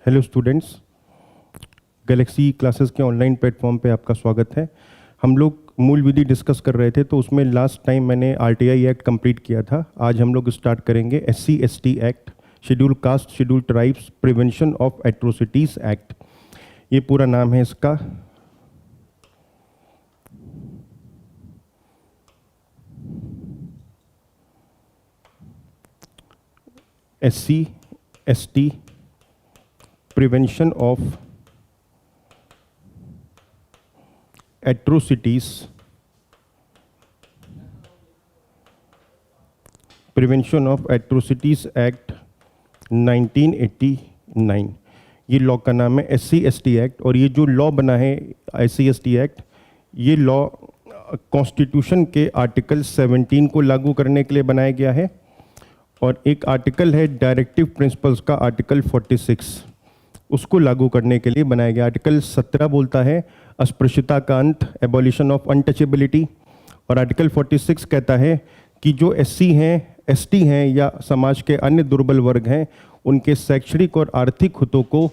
Hello students, Galaxy classes के online platform पे आपका स्वागत है। हम लोग मूल विधि डिस्कस कर रहे थे, तो उसमें लास्ट टाइम मैंने आरटीआई एक्ट कंप्लीट किया था। आज हम लोग स्टार्ट करेंगे SC/ST act, schedule caste schedule tribes prevention of atrocities act. ये पूरा नाम है इसका। SC/ST prevention of atrocities prevention of atrocities act 1989। ये लॉ का नाम है SC/ST एक्ट। और ये जो लॉ बना है SC/ST एक्ट, ये लॉ कॉन्स्टिट्यूशन के आर्टिकल 17 को लागू करने के लिए बनाया गया है। और एक आर्टिकल है डायरेक्टिव प्रिंसिपल्स का, आर्टिकल 46, उसको लागू करने के लिए बनाया गया। आर्टिकल 17 बोलता है अस्पृश्यता का अंत, एबॉलिशन ऑफ अनटचेबिलिटी। और आर्टिकल 46 कहता है कि जो SC हैं, ST हैं या समाज के अन्य दुर्बल वर्ग हैं, उनके शैक्षणिक और आर्थिक हितों को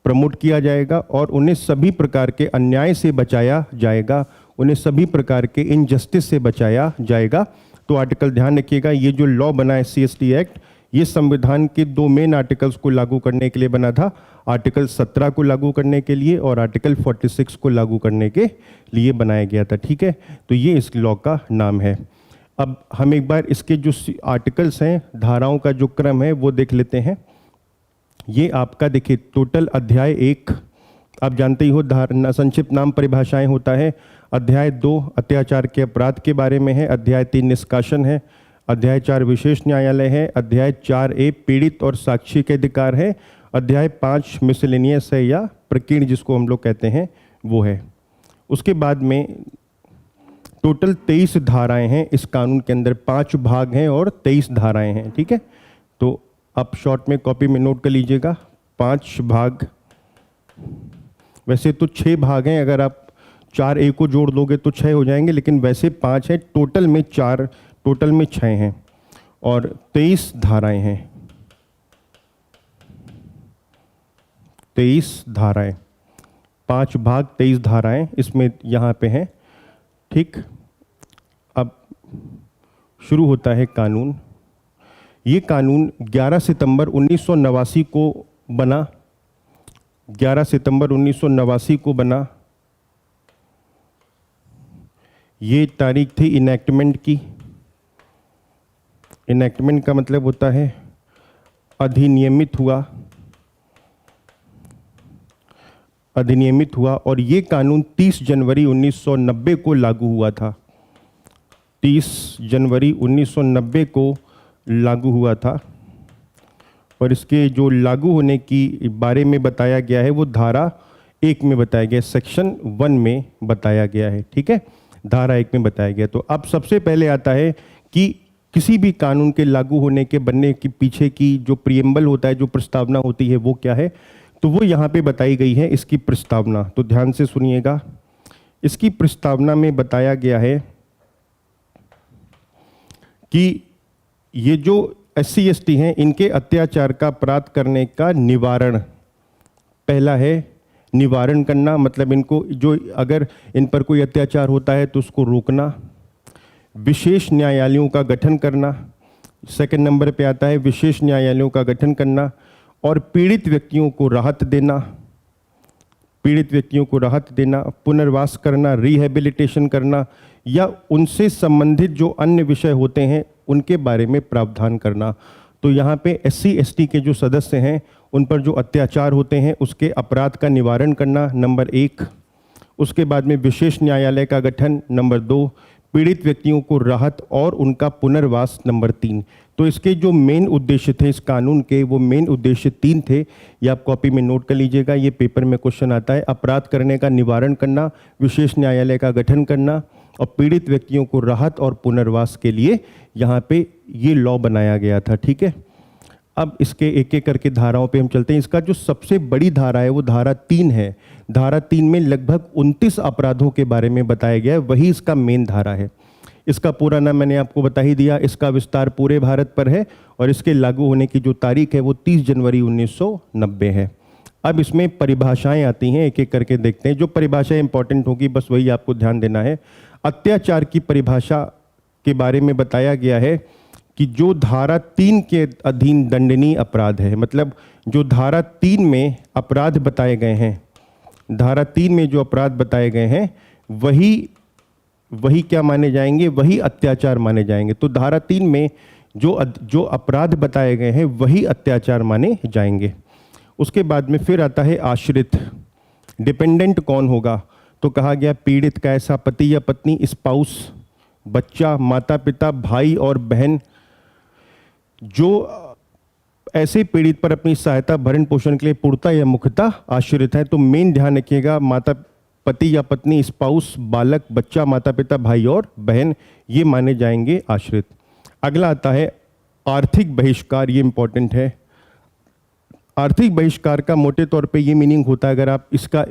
प्रमोट किया जाएगा और उन्हें सभी प्रकार के अन्याय से बचाया जाएगा, उन्हें सभी प्रकार के इनजस्टिस से बचाया जाएगा। तो आर्टिकल ध्यान रखिएगा, ये जो लॉ बना है SC/ST एक्ट, ये संविधान के दो मेन आर्टिकल्स को लागू करने के लिए बना था। आर्टिकल 17 को लागू करने के लिए और आर्टिकल 46 को लागू करने के लिए बनाया गया था। ठीक है, तो ये इस लॉ का नाम है। अब हम एक बार इसके जो आर्टिकल्स हैं, धाराओं का जो क्रम है वो देख लेते हैं। ये आपका देखिए टोटल अध्याय 1, आप जानते ही हो धारणा संक्षिप्त नाम परिभाषाएं होता है। अध्याय 2 अत्याचार के अपराध के बारे में है। अध्याय 3 निष्कासन है। अध्याय 4 विशेष न्यायालय है। अध्याय 4A पीड़ित और साक्षी के अधिकार है। अध्याय 5 मिसलेनियस है या प्रकीर्ण जिसको हम लोग कहते हैं वो है। उसके बाद में टोटल 23 धाराएं हैं इस कानून के अंदर, 5 भाग हैं और 23 धाराएं हैं। ठीक है, तो आप शॉर्ट में कॉपी में नोट कर लीजिएगा। 5 भाग, वैसे तो 6 भाग हैं, अगर आप 4A को जोड़ दोगे तो 6 हो जाएंगे, लेकिन वैसे 5 है, टोटल में 4, टोटल में 6 हैं और 23 धाराएं हैं। 23 धाराएं, 5 भाग 23 धाराएं इसमें यहाँ पे हैं। ठीक, अब शुरू होता है कानून। ये कानून 11 सितंबर 1989 को बना। 11 सितंबर 1989 को बना। ये तारीख थी इनैक्टमेंट की। इनैक्टमेंट का मतलब होता है अधिनियमित हुआ, अधिनियमित हुआ। और ये कानून 30 जनवरी 1990 को लागू हुआ था। 30 जनवरी 1990 को लागू हुआ था। और इसके जो लागू होने की बारे में बताया गया है वो धारा 1 में बताया गया, सेक्शन 1 में बताया गया है। ठीक है, धारा 1 में बताया गया। तो अब सबसे पहले आता है कि किसी भी कानून के लागू होने के बनने के पीछे की जो प्रियम्बल होता है, जो प्रस्तावना होती है, वो क्या है, तो वो यहाँ पे बताई गई है। इसकी प्रस्तावना तो ध्यान से सुनिएगा। इसकी प्रस्तावना में बताया गया है कि ये जो SC/ST हैं, इनके अत्याचार का अपराध करने का निवारण, पहला है निवारण करना, मतलब इनको जो अगर इन पर कोई अत्याचार होता है तो उसको रोकना। विशेष न्यायालयों का गठन करना, सेकंड नंबर पे आता है विशेष न्यायालयों का गठन करना। और पीड़ित व्यक्तियों को राहत देना, पीड़ित व्यक्तियों को राहत देना, पुनर्वास करना, रिहेबिलिटेशन करना, या उनसे संबंधित जो अन्य विषय होते हैं उनके बारे में प्रावधान करना। तो यहाँ पे SC/ST के जो सदस्य हैं उन पर जो अत्याचार होते हैं उसके अपराध का निवारण करना, नंबर 1। उसके बाद में विशेष न्यायालय का गठन, नंबर 2। पीड़ित व्यक्तियों को राहत और उनका पुनर्वास, नंबर 3। तो इसके जो मेन उद्देश्य थे इस कानून के, वो मेन उद्देश्य 3 थे। ये आप कॉपी में नोट कर लीजिएगा, ये पेपर में क्वेश्चन आता है। अपराध करने का निवारण करना, विशेष न्यायालय का गठन करना और पीड़ित व्यक्तियों को राहत और पुनर्वास के लिए यहाँ पे ये लॉ बनाया गया था। ठीक है, अब इसके एक एक करके धाराओं पे हम चलते हैं। इसका जो सबसे बड़ी धारा है वो धारा 3 है। धारा 3 में लगभग 29 अपराधों के बारे में बताया गया है, वही इसका मेन धारा है। इसका पूरा नाम मैंने आपको बता ही दिया। इसका विस्तार पूरे भारत पर है और इसके लागू होने की जो तारीख है वो 30 जनवरी 1990 है। अब इसमें परिभाषाएं आती हैं, एक एक करके देखते हैं। जो परिभाषाएं इंपॉर्टेंट होगी बस वही आपको ध्यान देना है। अत्याचार की परिभाषा के बारे में बताया गया है कि जो धारा 3 के अधीन दंडनीय अपराध है, मतलब जो धारा 3 में अपराध बताए गए हैं, धारा 3 में जो अपराध बताए गए हैं वही क्या माने जाएंगे, वही अत्याचार माने जाएंगे। तो धारा 3 में जो अपराध बताए गए हैं वही अत्याचार माने जाएंगे। उसके बाद में फिर आता है आश्रित। डिपेंडेंट कौन होगा, तो कहा गया पीड़ित का ऐसा पति या पत्नी, स्पाउस, बच्चा, माता पिता, भाई और बहन जो ऐसे पीड़ित पर अपनी सहायता भरण पोषण के लिए पूर्णतः या मुख्यतः आश्रित है। तो मेन ध्यान रखिएगा, माता, पति या पत्नी, स्पाउस, बालक, बच्चा, माता पिता, भाई और बहन, ये माने जाएंगे आश्रित। अगला आता है आर्थिक बहिष्कार। ये इंपॉर्टेंट है। आर्थिक बहिष्कार का मोटे तौर पे ये मीनिंग होता है, अगर आप इसका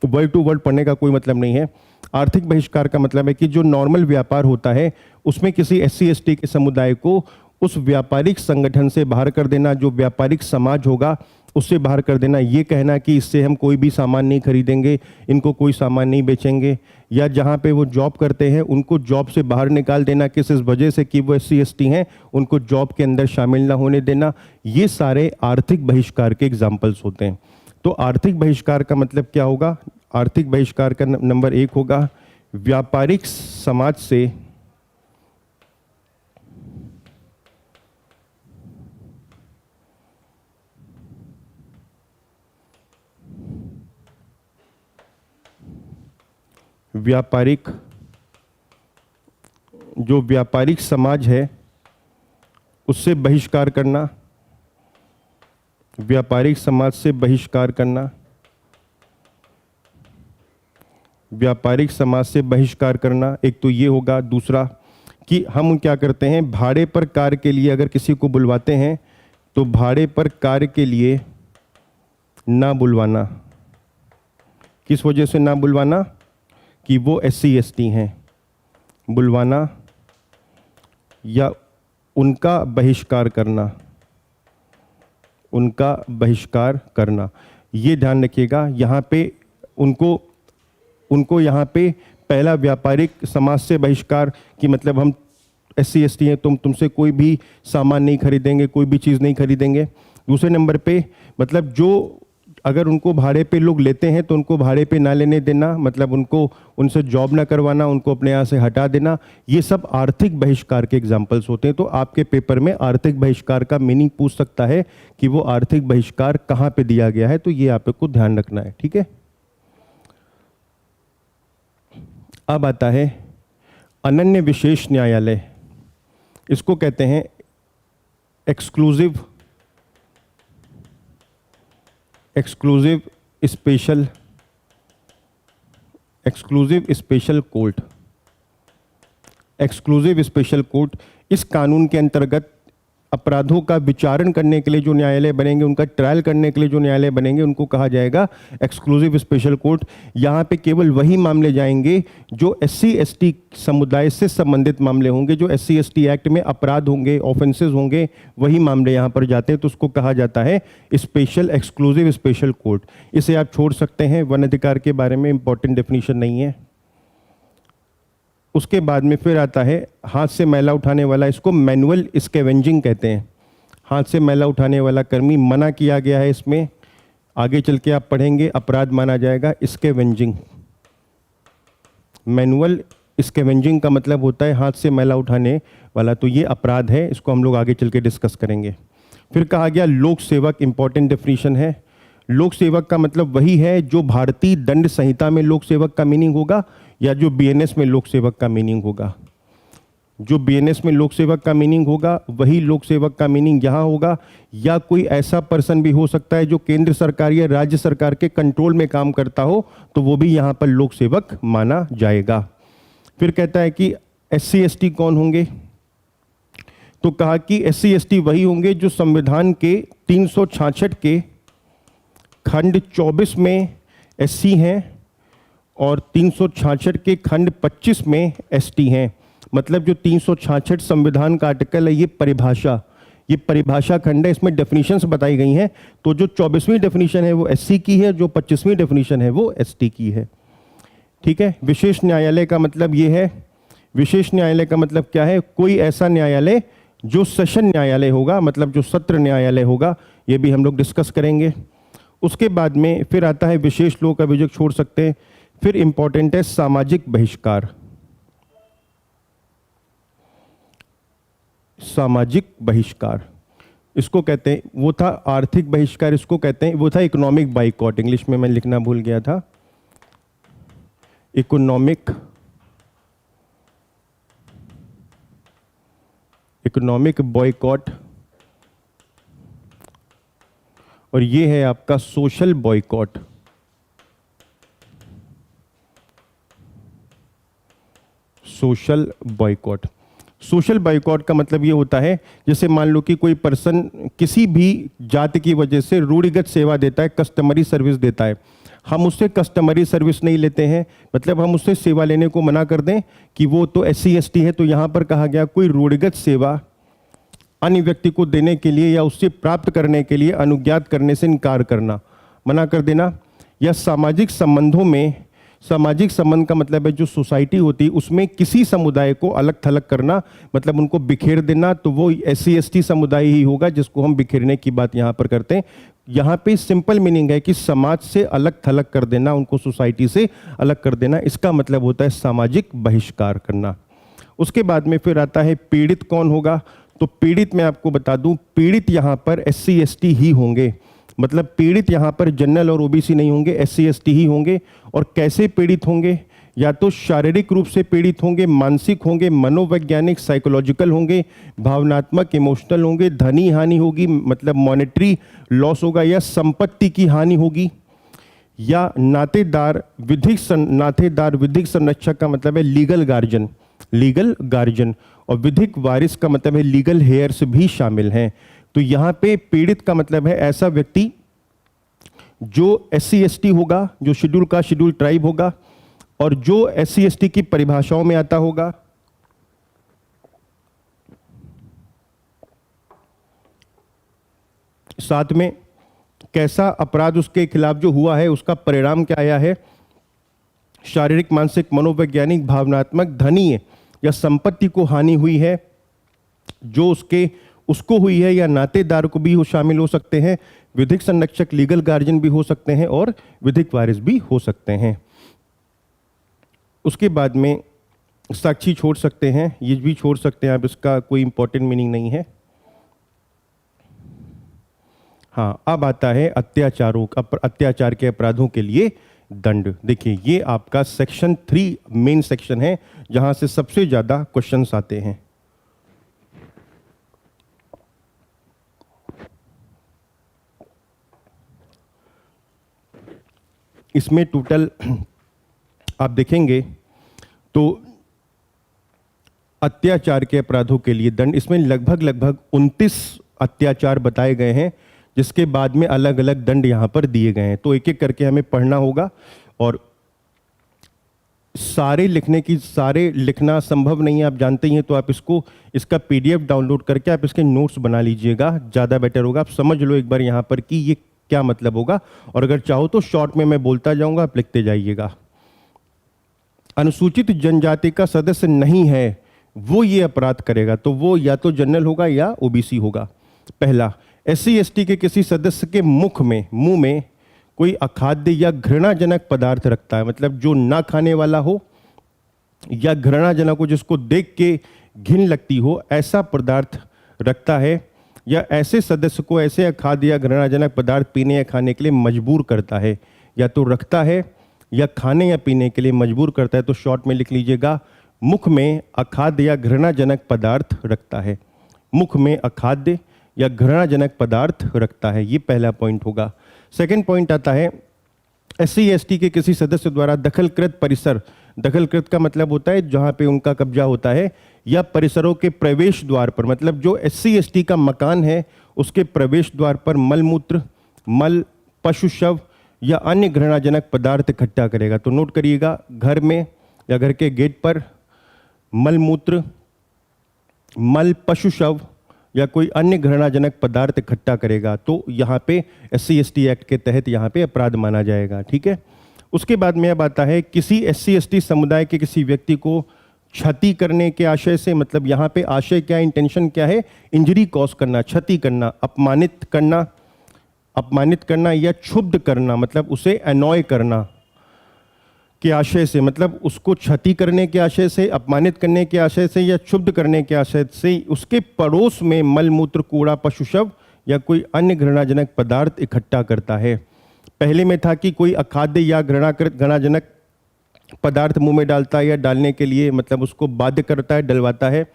वर्ड टू वर्ड पढ़ने का कोई मतलब नहीं है। आर्थिक बहिष्कार का मतलब है कि जो नॉर्मल व्यापार होता है उसमें किसी SC/ST के समुदाय को उस व्यापारिक संगठन से बाहर कर देना, जो व्यापारिक समाज होगा उससे बाहर कर देना। ये कहना कि इससे हम कोई भी सामान नहीं खरीदेंगे, इनको कोई सामान नहीं बेचेंगे, या जहाँ पे वो जॉब करते हैं उनको जॉब से बाहर निकाल देना किस इस वजह से कि वो SC/ST हैं, उनको जॉब के अंदर शामिल ना होने देना, ये सारे आर्थिक बहिष्कार के एग्जाम्पल्स होते हैं। तो आर्थिक बहिष्कार का मतलब क्या होगा? आर्थिक बहिष्कार का नंबर 1 होगा व्यापारिक समाज से जो व्यापारिक समाज है उससे बहिष्कार करना, व्यापारिक समाज से बहिष्कार करना, व्यापारिक समाज से बहिष्कार करना, एक तो ये होगा। दूसरा कि हम क्या करते हैं, भाड़े पर कार्य के लिए अगर किसी को बुलवाते हैं तो भाड़े पर कार्य के लिए ना बुलवाना। किस वजह से ना बुलवाना? कि वो SC/ST हैं। बुलवाना या उनका बहिष्कार करना, उनका बहिष्कार करना, ये ध्यान रखिएगा। यहाँ पे उनको यहाँ पे पहला व्यापारिक समाज से बहिष्कार कि मतलब हम SC/ST हैं, तुमसे कोई भी सामान नहीं खरीदेंगे, कोई भी चीज़ नहीं खरीदेंगे। दूसरे नंबर पे मतलब जो अगर उनको भाड़े पे लोग लेते हैं तो उनको भाड़े पे ना लेने देना, मतलब उनसे जॉब ना करवाना, उनको अपने यहाँ से हटा देना, ये सब आर्थिक बहिष्कार के एग्जाम्पल्स होते हैं। तो आपके पेपर में आर्थिक बहिष्कार का मीनिंग पूछ सकता है कि वो आर्थिक बहिष्कार कहाँ पे दिया गया है, तो ये आपको ध्यान रखना है, ठीक है। अब आता है अनन्य विशेष न्यायालय। इसको कहते हैं exclusive special court. Exclusive special court, इस कानून के अंतर्गत अपराधों का विचारण करने के लिए जो न्यायालय बनेंगे, उनका ट्रायल करने के लिए जो न्यायालय बनेंगे, उनको कहा जाएगा एक्सक्लूसिव स्पेशल कोर्ट। यहाँ पे केवल वही मामले जाएंगे जो SC/ST समुदाय से संबंधित मामले होंगे, जो SC/ST एक्ट में अपराध होंगे, ऑफेंसेस होंगे, वही मामले यहाँ पर जाते हैं। तो उसको कहा जाता है एक्सक्लूसिव स्पेशल कोर्ट। इसे आप छोड़ सकते हैं, वन अधिकार के बारे में इंपॉर्टेंट डेफिनेशन नहीं है। उसके बाद में फिर आता है हाथ से मैला उठाने वाला, इसको मैनुअल स्कैवेंजिंग कहते हैं। हाथ से मैला उठाने वाला कर्मी मना किया गया है इसमें, आगे चल के आप पढ़ेंगे अपराध माना जाएगा स्कैवेंजिंग। मैनुअल स्कैवेंजिंग का मतलब होता है हाथ से मैला उठाने वाला, तो ये अपराध है, इसको हम लोग आगे चल के डिस्कस करेंगे। फिर कहा गया लोक सेवक, इंपॉर्टेंट डेफिनेशन है। लोक सेवक का मतलब वही है जो भारतीय दंड संहिता में लोक सेवक का मीनिंग होगा या जो BNS में लोक सेवक का मीनिंग होगा। जो BNS में लोक सेवक का मीनिंग होगा वही लोक सेवक का मीनिंग यहाँ होगा, या कोई ऐसा पर्सन भी हो सकता है जो केंद्र सरकार या राज्य सरकार के कंट्रोल में काम करता हो, तो वो भी यहाँ पर लोक सेवक माना जाएगा। फिर कहता है कि SC/ST कौन होंगे, तो कहा कि SC/ST वही होंगे जो संविधान के 366 के खंड 24 में SC हैं और 366 के खंड 25 में ST हैं। मतलब जो 366 संविधान का आर्टिकल है, ये परिभाषा, ये परिभाषा खंड है, इसमें डेफिनेशंस बताई गई हैं। तो जो 24वीं डेफिनेशन है वो एससी की है, जो 25वीं डेफिनेशन है वो एसटी की है। ठीक है। विशेष न्यायालय का मतलब ये है, विशेष न्यायालय का मतलब क्या है? कोई ऐसा न्यायालय जो सेशन न्यायालय होगा, मतलब जो सत्र न्यायालय होगा, ये भी हम लोग डिस्कस करेंगे। उसके बाद में फिर आता है विशेष लोक अभियोग छोड़ सकते हैं। फिर इंपॉर्टेंट है सामाजिक बहिष्कार। सामाजिक बहिष्कार इसको कहते हैं, वो था आर्थिक बहिष्कार इसको कहते हैं, वो था इकोनॉमिक बाइकॉट, इंग्लिश में मैं लिखना भूल गया था, इकोनॉमिक बॉयकॉट। और ये है आपका social boycott. Social boycott, social boycott का मतलब ये होता है, जैसे मान लो कि कोई पर्सन किसी भी जाति की वजह से रूढ़िगत सेवा देता है, कस्टमरी सर्विस देता है, हम उससे कस्टमरी सर्विस नहीं लेते हैं, मतलब हम उससे सेवा लेने को मना कर दें कि वो तो SC ST है। तो यहाँ पर कहा गया कोई रूढ़िगत सेवा अन्य व्यक्ति को देने के लिए या उससे प्राप्त करने के लिए अनुज्ञात करने से इनकार करना, मना कर देना। या सामाजिक संबंधों में, सामाजिक संबंध का मतलब है जो सोसाइटी होती है उसमें किसी समुदाय को अलग थलग करना, मतलब उनको बिखेर देना, तो वो SC ST समुदाय ही होगा जिसको हम बिखेरने की बात यहाँ पर करते हैं। यहाँ पे सिंपल मीनिंग है कि समाज से अलग थलग कर देना, उनको सोसाइटी से अलग कर देना, इसका मतलब होता है सामाजिक बहिष्कार करना। उसके बाद में फिर आता है पीड़ित कौन होगा? तो पीड़ित मैं आपको बता दूं, पीड़ित यहाँ पर SC ST ही होंगे, मतलब पीड़ित यहाँ पर जनरल और OBC नहीं होंगे, SC ST ही होंगे। और कैसे पीड़ित होंगे? या तो शारीरिक रूप से पीड़ित होंगे, मानसिक होंगे, मनोवैज्ञानिक साइकोलॉजिकल होंगे, भावनात्मक इमोशनल होंगे, धनी हानि होगी मतलब मॉनेटरी लॉस होगा, या संपत्ति की हानि होगी, या नातेदार विधिक संरक्षक का मतलब है लीगल गार्जियन, लीगल गार्जियन, और विधिक वारिस का मतलब है लीगल हेयर्स भी शामिल हैं। तो यहाँ पे पीड़ित का मतलब है ऐसा व्यक्ति जो SC ST होगा, जो शेड्यूल का शेड्यूल ट्राइब होगा, और जो SC ST की परिभाषाओं में आता होगा। साथ में कैसा अपराध उसके खिलाफ जो हुआ है उसका परिणाम क्या आया है, शारीरिक, मानसिक, मनोवैज्ञानिक, भावनात्मक, धनीय या संपत्ति को हानि हुई है जो उसको हुई है, या नातेदार को भी शामिल हो सकते हैं, विधिक संरक्षक लीगल गार्जियन भी हो सकते हैं, और विधिक वारिस भी हो सकते हैं। उसके बाद में साक्षी छोड़ सकते हैं, ये भी छोड़ सकते हैं आप, इसका कोई इंपॉर्टेंट मीनिंग नहीं है। हाँ, अब आता है अत्याचार के अपराधों के लिए दंड। देखिए ये आपका सेक्शन 3 मेन सेक्शन है जहां से सबसे ज्यादा क्वेश्चंस आते हैं। इसमें टोटल आप देखेंगे तो अत्याचार के अपराधों के लिए दंड, इसमें लगभग 29 अत्याचार बताए गए हैं, जिसके बाद में अलग अलग दंड यहां पर दिए गए हैं। तो एक एक करके हमें पढ़ना होगा, और सारे लिखना संभव नहीं है, आप जानते ही हैं। तो आप इसका PDF डाउनलोड करके आप इसके नोट्स बना लीजिएगा, ज़्यादा बेटर होगा। आप समझ लो एक बार यहाँ पर कि ये क्या मतलब होगा, और अगर चाहो तो शॉर्ट में मैं बोलता जाऊंगा, आप लिखते जाइएगा। अनुसूचित जनजाति का सदस्य नहीं है वो ये अपराध करेगा, तो वो या तो जनरल होगा या OBC होगा। पहला, SC ST के किसी सदस्य के मुंह में कोई अखाद्य या घृणाजनक पदार्थ रखता है, मतलब जो ना खाने वाला हो या घृणाजनक हो, जिसको देख के घिन लगती हो, ऐसा पदार्थ रखता है, या ऐसे सदस्य को ऐसे अखाद्य या घृणाजनक पदार्थ पीने या खाने के लिए मजबूर करता है, या तो रखता है या खाने या पीने के लिए मजबूर करता है। तो शॉर्ट में लिख लीजिएगा, मुख में अखाद्य या घृणाजनक पदार्थ रखता है, मुख में अखाद्य या घृणाजनक पदार्थ रखता है, ये पहला पॉइंट होगा। सेकंड पॉइंट आता है SC ST के किसी सदस्य द्वारा दखलकृत परिसर, दखलकृत का मतलब होता है जहां पे उनका कब्जा होता है, या परिसरों के प्रवेश द्वार पर, मतलब जो SC ST का मकान है उसके प्रवेश द्वार पर मलमूत्र, मल, पशु शव या अन्य घृणाजनक पदार्थ इकट्ठा करेगा। तो नोट करिएगा, घर में या घर के गेट पर मलमूत्र, मल, पशु शव या कोई अन्य घृणाजनक पदार्थ इकट्ठा करेगा तो यहाँ पे SC/ST एक्ट के तहत यहाँ पे अपराध माना जाएगा। ठीक है। उसके बाद में अब आता है किसी SC/ST समुदाय के किसी व्यक्ति को क्षति करने के आशय से, मतलब यहाँ पे आशय क्या है, इंटेंशन क्या है, इंजरी कॉज करना, क्षति करना, अपमानित करना या क्षुब्ध करना, मतलब उसे अनॉय करना के आशय से, मतलब उसको क्षति करने के आशय से, अपमानित करने के आशय से या क्षुब्ध करने के आशय से उसके पड़ोस में मलमूत्र, कूड़ा, पशुशव या कोई अन्य घृणाजनक पदार्थ इकट्ठा करता है। पहले में था कि कोई अखाद्य या घृणाजनक पदार्थ मुंह में डालता है या डालने के लिए मतलब उसको बाध्य करता है, डलवाता है,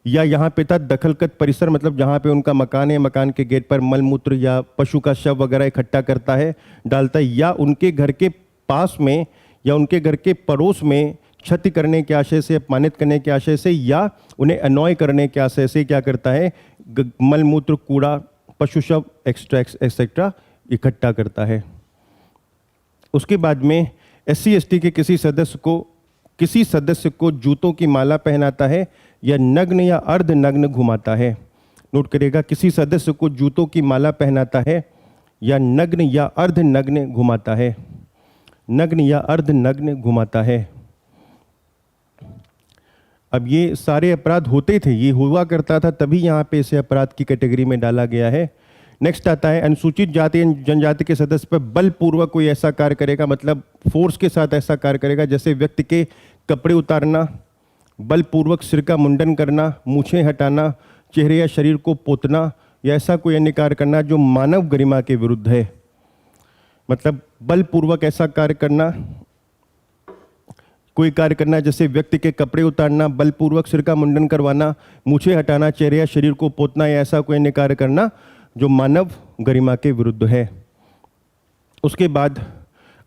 या यहाँ पे था दखलगत परिसर, मतलब जहाँ पे उनका मकान है, मकान के गेट पर मलमूत्र या पशु का शव वगैरह इकट्ठा करता है, डालता है, या उनके घर के पास में या उनके घर के पड़ोस में क्षति करने के आशय से, अपमानित करने के आशय से या उन्हें अनॉय करने के आशय से क्या करता है, मलमूत्र, कूड़ा, पशु शव एक्सेट्रा इकट्ठा करता है। उसके बाद में SC/ST के किसी सदस्य को जूतों की माला पहनाता है या नग्न या अर्धनग्न घुमाता है। नोट करिएगा, किसी सदस्य को जूतों की माला पहनाता है या नग्न या अर्धनग्न घुमाता है, नग्न या अर्धनग्न घुमाता है। अब ये सारे अपराध होते थे, ये हुआ करता था, तभी यहाँ पे इसे अपराध की कैटेगरी में डाला गया है। नेक्स्ट आता है अनुसूचित जाति या जनजाति के सदस्य पर बलपूर्वक कोई ऐसा कार्य करेगा, मतलब फोर्स के साथ ऐसा कार्य करेगा, जैसे व्यक्ति के कपड़े उतारना, बलपूर्वक सिर का मुंडन करना, मूछें हटाना, चेहरे या शरीर को पोतना या ऐसा कोई अन्य कार्य करना जो मानव गरिमा के विरुद्ध है। मतलब बलपूर्वक ऐसा कार्य करना, कोई कार्य करना जैसे व्यक्ति के कपड़े उतारना, बलपूर्वक सिर का मुंडन करवाना, मूछें हटाना, चेहरे या शरीर को पोतना या ऐसा कोई अन्य कार्य करना जो मानव गरिमा के विरुद्ध है। उसके बाद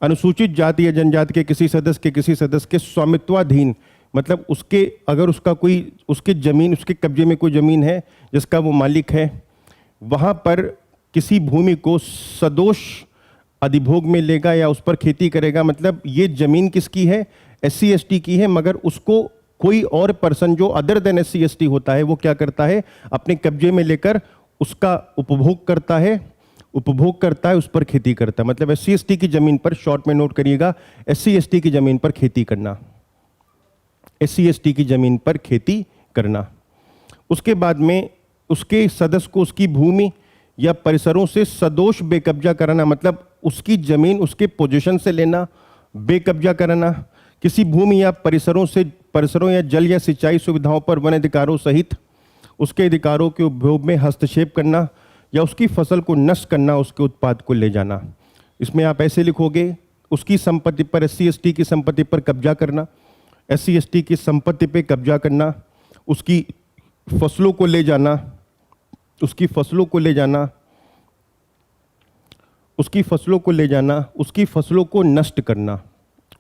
अनुसूचित जाति या जनजाति के किसी सदस्य के स्वामित्वाधीन, मतलब उसके अगर उसका कोई उसके कब्जे में कोई जमीन है जिसका वो मालिक है, वहाँ पर किसी भूमि को सदोष अधिभोग में लेगा या उस पर खेती करेगा, मतलब ये जमीन किसकी है, SC/ST की है, मगर उसको कोई और पर्सन जो अदर देन SC/ST होता है वो क्या करता है, अपने कब्जे में लेकर उसका उपभोग करता है, उस पर खेती करता है। मतलब SC/ST की जमीन पर, शॉर्ट में नोट करिएगा, SC/ST की जमीन पर खेती करना, SC/ST की जमीन पर खेती करना। उसके बाद में उसके सदस्य को उसकी भूमि या परिसरों से सदोष बेकब्जा कराना, मतलब उसकी जमीन उसके पोजीशन से लेना, बेकब्जा कराना, किसी भूमि या परिसरों या जल या सिंचाई सुविधाओं पर वन अधिकारों सहित उसके अधिकारों के उपभोग में हस्तक्षेप करना या उसकी फसल को नष्ट करना, उसके उत्पाद को ले जाना। इसमें आप ऐसे लिखोगे, उसकी संपत्ति पर, SC/ST की संपत्ति पर कब्जा करना, SC/ST की संपत्ति पे कब्जा करना, उसकी फसलों को ले जाना, उसकी फसलों को ले जाना, उसकी फसलों को ले जाना, उसकी फसलों को नष्ट करना,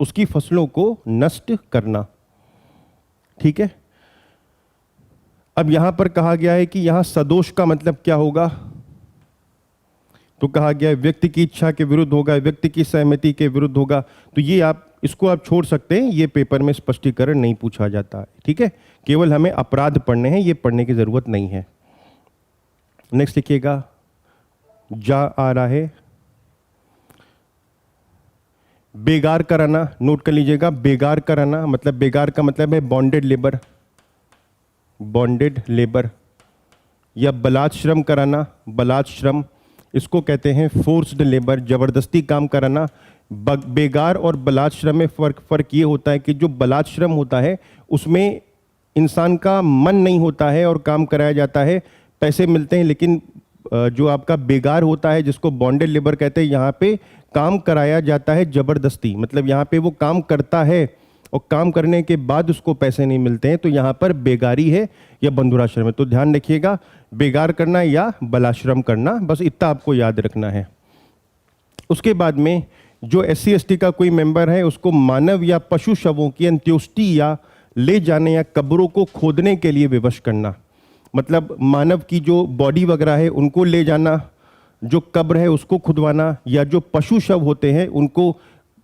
उसकी फसलों को नष्ट करना। ठीक है। अब यहां पर कहा गया है कि यहां सदोष का मतलब क्या होगा, तो कहा गया है व्यक्ति की इच्छा के विरुद्ध होगा, व्यक्ति की सहमति के विरुद्ध होगा। तो ये इसको आप छोड़ सकते हैं, ये पेपर में स्पष्टीकरण नहीं पूछा जाता है। ठीक है, केवल हमें अपराध पढ़ने हैं, ये पढ़ने की जरूरत नहीं है। नेक्स्ट लिखिएगा, जा आ रहा है, बेगार कराना, नोट कर लीजिएगा, बेगार कराना, मतलब बेगार का मतलब है बॉन्डेड लेबर या बलात् श्रम कराना, बलात् श्रम, इसको कहते हैं फोर्स्ड लेबर, जबरदस्ती काम कराना। बेगार और बलात् श्रम में फर्क ये होता है कि जो बलात् श्रम होता है उसमें इंसान का मन नहीं होता है और काम कराया जाता है, पैसे मिलते हैं, लेकिन जो आपका बेगार होता है जिसको बॉन्डेड लेबर कहते हैं, यहाँ पे काम कराया जाता है जबरदस्ती, मतलब यहाँ पे वो काम करता है और काम करने के बाद उसको पैसे नहीं मिलते हैं, तो यहाँ पर बेगारी है या बंधुराश्रम है। तो ध्यान रखिएगा, बेगार करना या बलाश्रम करना, बस इतना आपको याद रखना है। उसके बाद में जो SC/ST का कोई मेंबर है उसको मानव या पशु शवों की अंत्येष्टि या ले जाने या कब्रों को खोदने के लिए विवश करना, मतलब मानव की जो बॉडी वगैरह है उनको ले जाना, जो कब्र है उसको खुदवाना, या जो पशु शव होते हैं उनको,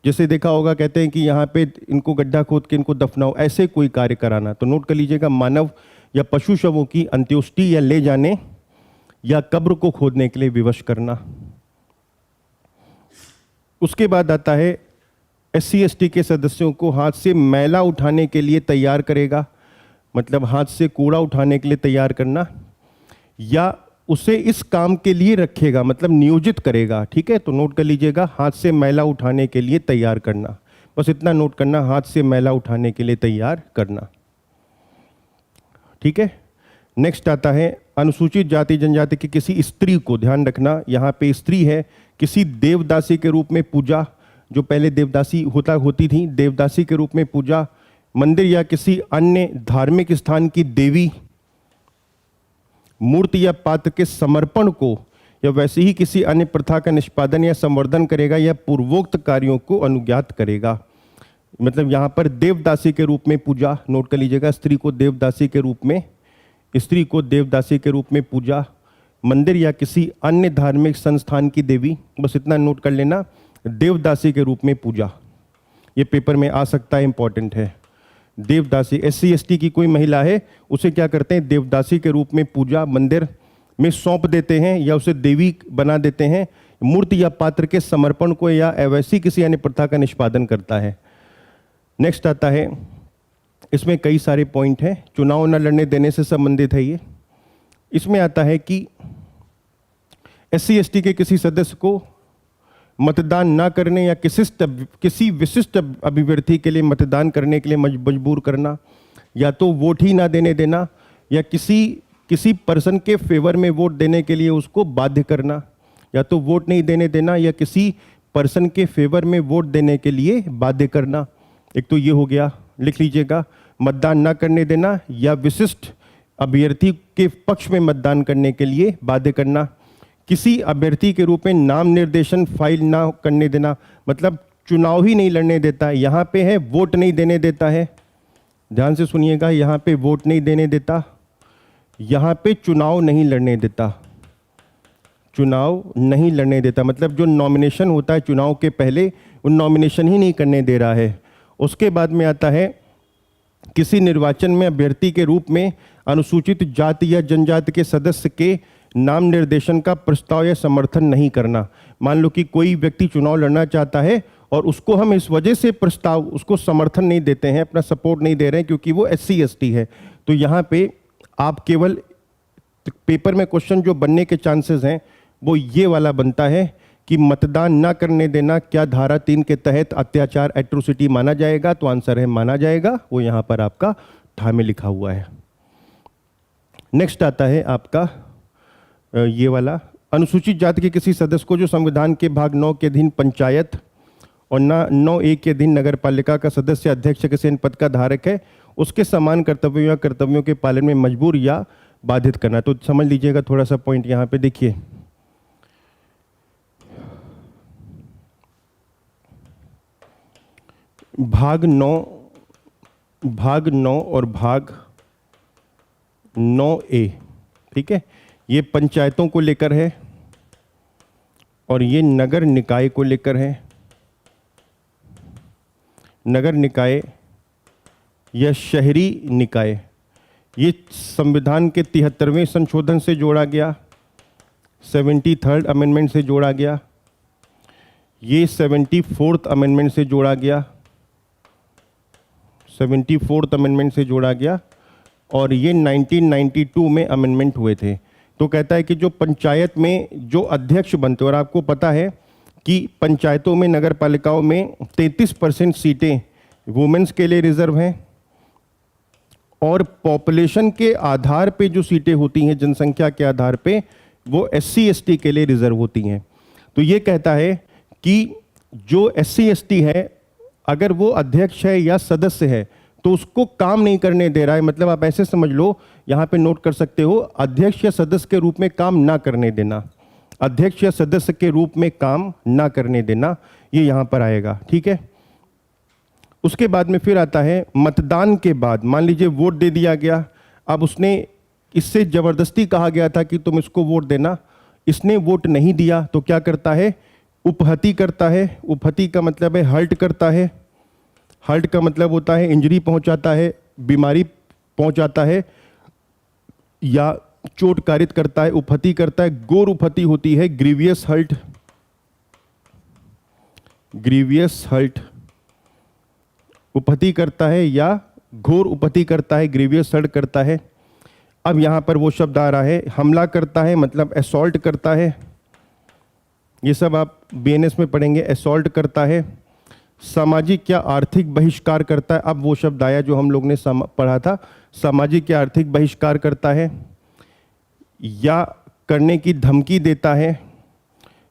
जैसे देखा होगा कहते हैं कि यहाँ पे इनको गड्ढा खोद के इनको दफनाओ, ऐसे कोई कार्य कराना। तो नोट कर लीजिएगा, मानव या पशु शवों की अंत्येष्टि या ले जाने या कब्र को खोदने के लिए विवश करना। उसके बाद आता है SC/ST के सदस्यों को हाथ से मैला उठाने के लिए तैयार करेगा, मतलब हाथ से कूड़ा उठाने के लिए तैयार करना, या उसे इस काम के लिए रखेगा, मतलब नियोजित करेगा। ठीक है, तो नोट कर लीजिएगा, हाथ से मैला उठाने के लिए तैयार करना, बस इतना नोट करना, हाथ से मैला उठाने के लिए तैयार करना। ठीक है, नेक्स्ट आता है अनुसूचित जाति जनजाति की किसी स्त्री को, ध्यान रखना यहाँ पे स्त्री है, किसी देवदासी के रूप में पूजा, जो पहले देवदासी होती थी, देवदासी के रूप में पूजा, मंदिर या किसी अन्य धार्मिक स्थान की देवी, मूर्ति या पात्र के समर्पण को, या वैसे ही किसी अन्य प्रथा का निष्पादन या संवर्धन करेगा, या पूर्वोक्त कार्यों को अनुज्ञात करेगा। मतलब यहाँ पर देवदासी के रूप में पूजा, नोट कर लीजिएगा, स्त्री को देवदासी के रूप में पूजा, मंदिर या किसी अन्य धार्मिक संस्थान की देवी, बस इतना नोट कर लेना, देवदासी के रूप में पूजा। ये पेपर में आ सकता है, इंपॉर्टेंट है। देवदासी, SC/ST की कोई महिला है, उसे क्या करते हैं, देवदासी के रूप में पूजा, मंदिर में सौंप देते हैं या उसे देवी बना देते हैं, मूर्ति या पात्र के समर्पण को या वैसी किसी अन्य प्रथा का निष्पादन करता है। नेक्स्ट आता है, इसमें कई सारे पॉइंट हैं, चुनाव न लड़ने देने से संबंधित है ये। इसमें आता है कि SC/ST के किसी सदस्य को मतदान ना करने या किसी विशिष्ट अभिव्यक्ति के लिए मतदान करने के लिए मजबूर करना, या तो वोट ही ना देने देना, या किसी पर्सन के फेवर में वोट देने के लिए उसको बाध्य करना, या तो वोट नहीं देने देना या किसी पर्सन के फेवर में वोट देने के लिए बाध्य करना। एक तो ये हो गया, लिख लीजिएगा, मतदान ना करने देना या विशिष्ट अभ्यर्थी के पक्ष में मतदान करने के लिए बाध्य करना, किसी अभ्यर्थी के रूप में नाम निर्देशन फाइल ना करने देना, मतलब चुनाव ही नहीं लड़ने देता। यहाँ पे है वोट नहीं देने देता है, ध्यान से सुनिएगा, यहाँ पे वोट नहीं देने देता, यहाँ पे चुनाव नहीं लड़ने देता, चुनाव नहीं लड़ने देता, मतलब जो नॉमिनेशन होता है चुनाव के पहले, वो नॉमिनेशन ही नहीं करने दे रहा है। उसके बाद में आता है किसी निर्वाचन में अभ्यर्थी के रूप में अनुसूचित जाति या जनजाति के सदस्य के नाम निर्देशन का प्रस्ताव या समर्थन नहीं करना। मान लो कि कोई व्यक्ति चुनाव लड़ना चाहता है और उसको हम इस वजह से प्रस्ताव, उसको समर्थन नहीं देते हैं, अपना सपोर्ट नहीं दे रहे हैं क्योंकि वो SC/ST है, तो यहाँ पे आप केवल पेपर में क्वेश्चन जो बनने के चांसेस हैं वो ये वाला बनता है कि मतदान ना करने देना क्या धारा 3 के तहत अत्याचार, एट्रोसिटी माना जाएगा, तो आंसर है माना जाएगा, वो यहाँ पर आपका ठा में लिखा हुआ है। नेक्स्ट आता है आपका ये वाला, अनुसूचित जाति के किसी सदस्य को जो संविधान के भाग 9 के अधीन पंचायत और 9A के अधीन नगर पालिका का सदस्य, अध्यक्ष किसी अन्य पद का धारक है, उसके समान कर्तव्यों या कर्तव्यों के पालन में मजबूर या बाधित करना। तो समझ लीजिएगा थोड़ा सा पॉइंट यहाँ पे देखिए, भाग 9 और भाग 9A, ठीक है, ये पंचायतों को लेकर है और ये नगर निकाय को लेकर है। नगर निकाय या शहरी निकाय, ये संविधान के 73वें संशोधन से जोड़ा गया, 73rd अमेंडमेंट से जोड़ा गया, ये 74th अमेंडमेंट से जोड़ा गया, 74th अमेंडमेंट से जोड़ा गया, और ये 1992 में अमेंडमेंट हुए थे। तो कहता है कि जो पंचायत में जो अध्यक्ष बनते, और आपको पता है कि पंचायतों में, नगर पालिकाओं में 33% सीटें वुमेन्स के लिए रिजर्व हैं, और पॉपुलेशन के आधार पे जो सीटें होती हैं, जनसंख्या के आधार पे, वो SC/ST के लिए रिजर्व होती हैं। तो ये कहता है कि जो SC/ST है, अगर वो अध्यक्ष है या सदस्य है तो उसको काम नहीं करने दे रहा है, मतलब आप ऐसे समझ लो, यहाँ पे नोट कर सकते हो, अध्यक्ष या सदस्य के रूप में काम ना करने देना, अध्यक्ष या सदस्य के रूप में काम ना करने देना, ये यहाँ पर आएगा, ठीक है। उसके बाद में फिर आता है मतदान के बाद, मान लीजिए वोट दे दिया गया, अब उसने, इससे जबरदस्ती कहा गया था कि तुम इसको वोट देना, इसने वोट नहीं दिया, तो क्या करता है, उपहति करता है। उपहति का मतलब है हर्ट करता है, हर्ट का मतलब होता है इंजरी पहुंचाता है, बीमारी पहुंचाता है, या चोट कारित करता है, उपहति करता है, गौर उपहति होती है, ग्रीवियस हर्ट, ग्रीवियस हर्ट उपहति करता है या घोर उपहति करता है, ग्रीवियस हर्ट करता है। अब यहां पर वो शब्द आ रहा है, हमला करता है मतलब असॉल्ट करता है, ये सब आप बीएनएस में पढ़ेंगे, असॉल्ट करता है। सामाजिक या आर्थिक बहिष्कार करता है, अब वो शब्द आया जो हम लोग ने पढ़ा था, सामाजिक या आर्थिक बहिष्कार करता है, या करने की धमकी देता है,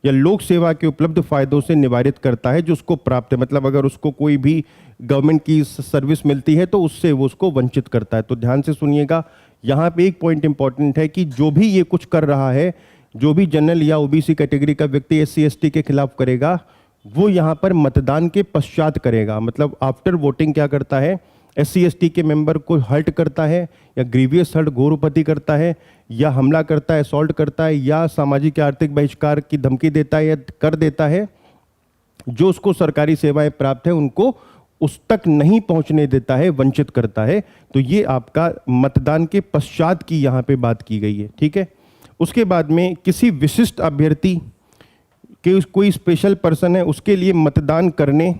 या लोक सेवा के उपलब्ध फायदों से निवारित करता है जो उसको प्राप्त है, मतलब अगर उसको कोई भी गवर्नमेंट की सर्विस मिलती है तो उससे वो उसको वंचित करता है। तो ध्यान से सुनिएगा, यहाँ पे एक पॉइंट इंपॉर्टेंट है कि जो भी ये कुछ कर रहा है, जो भी जनरल या ओबीसी कैटेगरी का व्यक्ति एससी एसटी के खिलाफ करेगा, वो यहाँ पर मतदान के पश्चात करेगा। मतलब आफ्टर वोटिंग क्या करता है, एससी एसटी के मेंबर को हर्ट करता है, या ग्रीवियस हर्ट घोर उपहति करता है, या हमला करता है, असॉल्ट करता है, या सामाजिक या आर्थिक बहिष्कार की धमकी देता है या कर देता है, जो उसको सरकारी सेवाएं प्राप्त है उनको उस तक नहीं पहुंचने देता है, वंचित करता है। तो ये आपका मतदान के पश्चात की यहाँ पे बात की गई है, ठीक है। उसके बाद में किसी विशिष्ट अभ्यर्थी के कोई स्पेशल पर्सन है उसके लिए मतदान करने,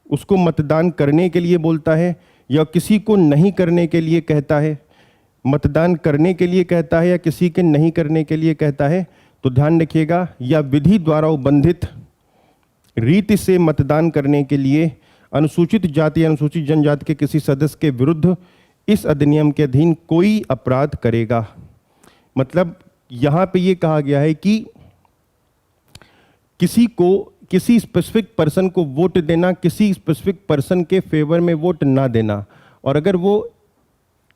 उसको मतदान करने के लिए बोलता है, या किसी को नहीं करने के लिए कहता है, मतदान करने के लिए कहता है या किसी के नहीं करने के लिए कहता है। तो ध्यान रखिएगा, या विधि द्वारा उबंधित रीति से मतदान करने के लिए अनुसूचित जाति या अनुसूचित जनजाति के किसी सदस्य के विरुद्ध इस अधिनियम के अधीन कोई अपराध करेगा। मतलब यहाँ पे ये कहा गया है कि किसी स्पेसिफिक पर्सन को वोट देना, किसी स्पेसिफिक पर्सन के फेवर में वोट ना देना, और अगर वो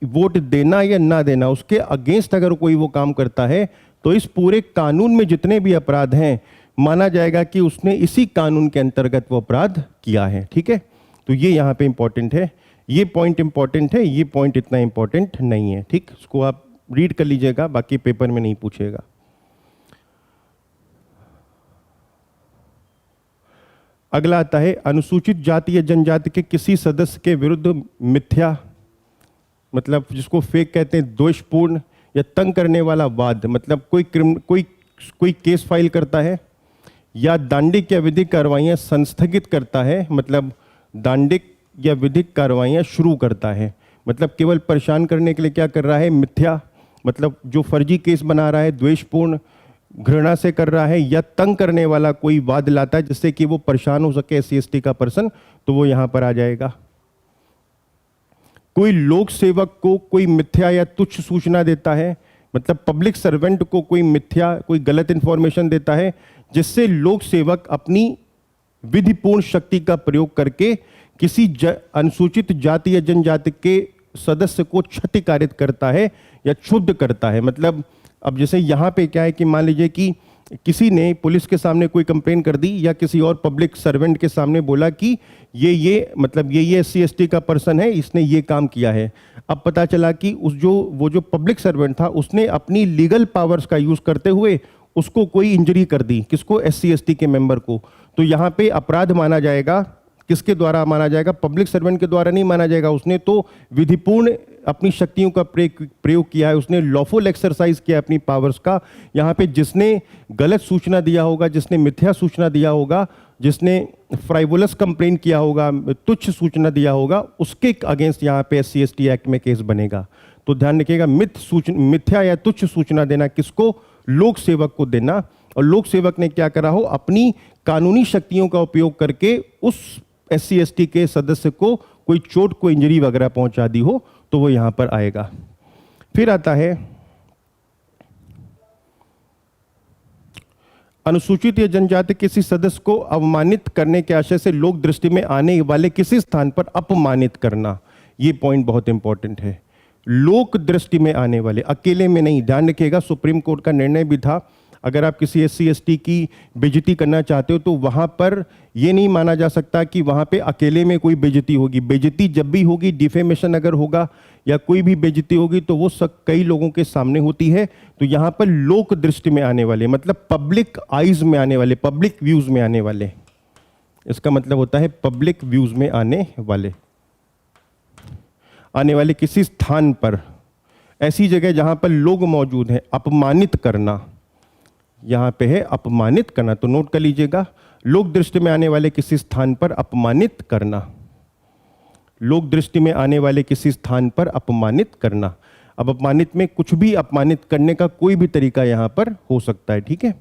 वोट देना या ना देना उसके अगेंस्ट अगर कोई वो काम करता है तो इस पूरे कानून में जितने भी अपराध हैं माना जाएगा कि उसने इसी कानून के अंतर्गत वो अपराध किया है, ठीक है। तो ये यहाँ पे इंपॉर्टेंट है, ये पॉइंट इंपॉर्टेंट है, ये पॉइंट इतना इंपॉर्टेंट नहीं है, ठीक। इसको आप रीड कर लीजिएगा, बाकी पेपर में नहीं पूछेगा। अगला आता है अनुसूचित जाति या जनजाति के किसी सदस्य के विरुद्ध मिथ्या, मतलब जिसको फेक कहते हैं, दोषपूर्ण या तंग करने वाला वाद, मतलब कोई केस फाइल करता है, या दांडिक या विधिक कार्रवाइयां संस्थगित करता है, मतलब दांडिक या विधिक कार्रवाइयां शुरू करता है, मतलब केवल परेशान करने के लिए क्या कर रहा है, मिथ्या, मतलब जो फर्जी केस बना रहा है, द्वेषपूर्ण, घृणा से कर रहा है, या तंग करने वाला कोई वाद लाता है जिससे कि वो परेशान हो सके एससी एसटी का पर्सन, तो वो यहां पर आ जाएगा। कोई लोक सेवक को कोई मिथ्या या तुच्छ सूचना देता है, मतलब पब्लिक सर्वेंट को कोई मिथ्या, कोई गलत इंफॉर्मेशन देता है जिससे लोक सेवक अपनी विधिपूर्ण शक्ति का प्रयोग करके किसी अनुसूचित जाति या जनजाति के सदस्य को क्षतिकारित करता है या क्षुब्ध करता है। मतलब अब जैसे यहाँ पे क्या है कि मान लीजिए कि किसी ने पुलिस के सामने कोई कंप्लेन कर दी या किसी और पब्लिक सर्वेंट के सामने बोला कि ये मतलब ये एससी एसटी का पर्सन है, इसने ये काम किया है। अब पता चला कि वो जो पब्लिक सर्वेंट था उसने अपनी लीगल पावर्स का यूज करते हुए उसको कोई इंजरी कर दी, किसको, एससी एसटी के मेंबर को। तो यहाँ पे अपराध माना जाएगा, किसके द्वारा माना जाएगा, पब्लिक सर्वेंट के द्वारा नहीं माना जाएगा। उसने तो विधिपूर्ण अपनी शक्तियों का प्रयोग किया है, उसने लॉफुल एक्सरसाइज किया अपनी पावर्स का। यहाँ पे जिसने गलत सूचना दिया होगा, जिसने मिथ्या सूचना दिया होगा, जिसने फ्राइवुलस कंप्लेन किया होगा, तुच्छ सूचना दिया होगा, उसके अगेंस्ट यहाँ पे एससी एसटी एक्ट में केस बनेगा। तो ध्यान रखिएगा, मिथ्या या तुच्छ सूचना देना किसको, लोक सेवक को देना, और लोक सेवक ने क्या करा हो, अपनी कानूनी शक्तियों का उपयोग करके उस एससी एसटी के सदस्य को कोई चोट, कोई इंजरी वगैरह पहुंचा दी हो, तो वो यहां पर आएगा। फिर आता है अनुसूचित या जनजाति किसी सदस्य को अवमानित करने के आशय से लोक दृष्टि में आने वाले किसी स्थान पर अपमानित करना। ये पॉइंट बहुत इंपॉर्टेंट है, लोक दृष्टि में आने वाले, अकेले में नहीं। ध्यान रखिएगा, सुप्रीम कोर्ट का निर्णय भी था, अगर आप किसी एससी एसटी की बेइज्जती करना चाहते हो तो वहां पर यह नहीं माना जा सकता कि वहां पे अकेले में कोई बेइज्जती होगी। बेइज्जती जब भी होगी, डिफेमेशन अगर होगा या कोई भी बेइज्जती होगी, तो वो सब कई लोगों के सामने होती है। तो यहां पर लोक दृष्टि में आने वाले, मतलब पब्लिक आईज में आने वाले, पब्लिक व्यूज में आने वाले, इसका मतलब होता है पब्लिक व्यूज में आने वाले किसी स्थान पर ऐसी जगह जहां पर लोग मौजूद हैं, अपमानित करना, यहां पे है अपमानित करना, तो नोट कर लीजिएगा, लोक दृष्टि में आने वाले किसी स्थान पर अपमानित करना, लोक दृष्टि में आने वाले किसी स्थान पर अपमानित करना। अब अपमानित में कुछ भी अपमानित करने का कोई भी तरीका यहां पर हो सकता है, ठीक है।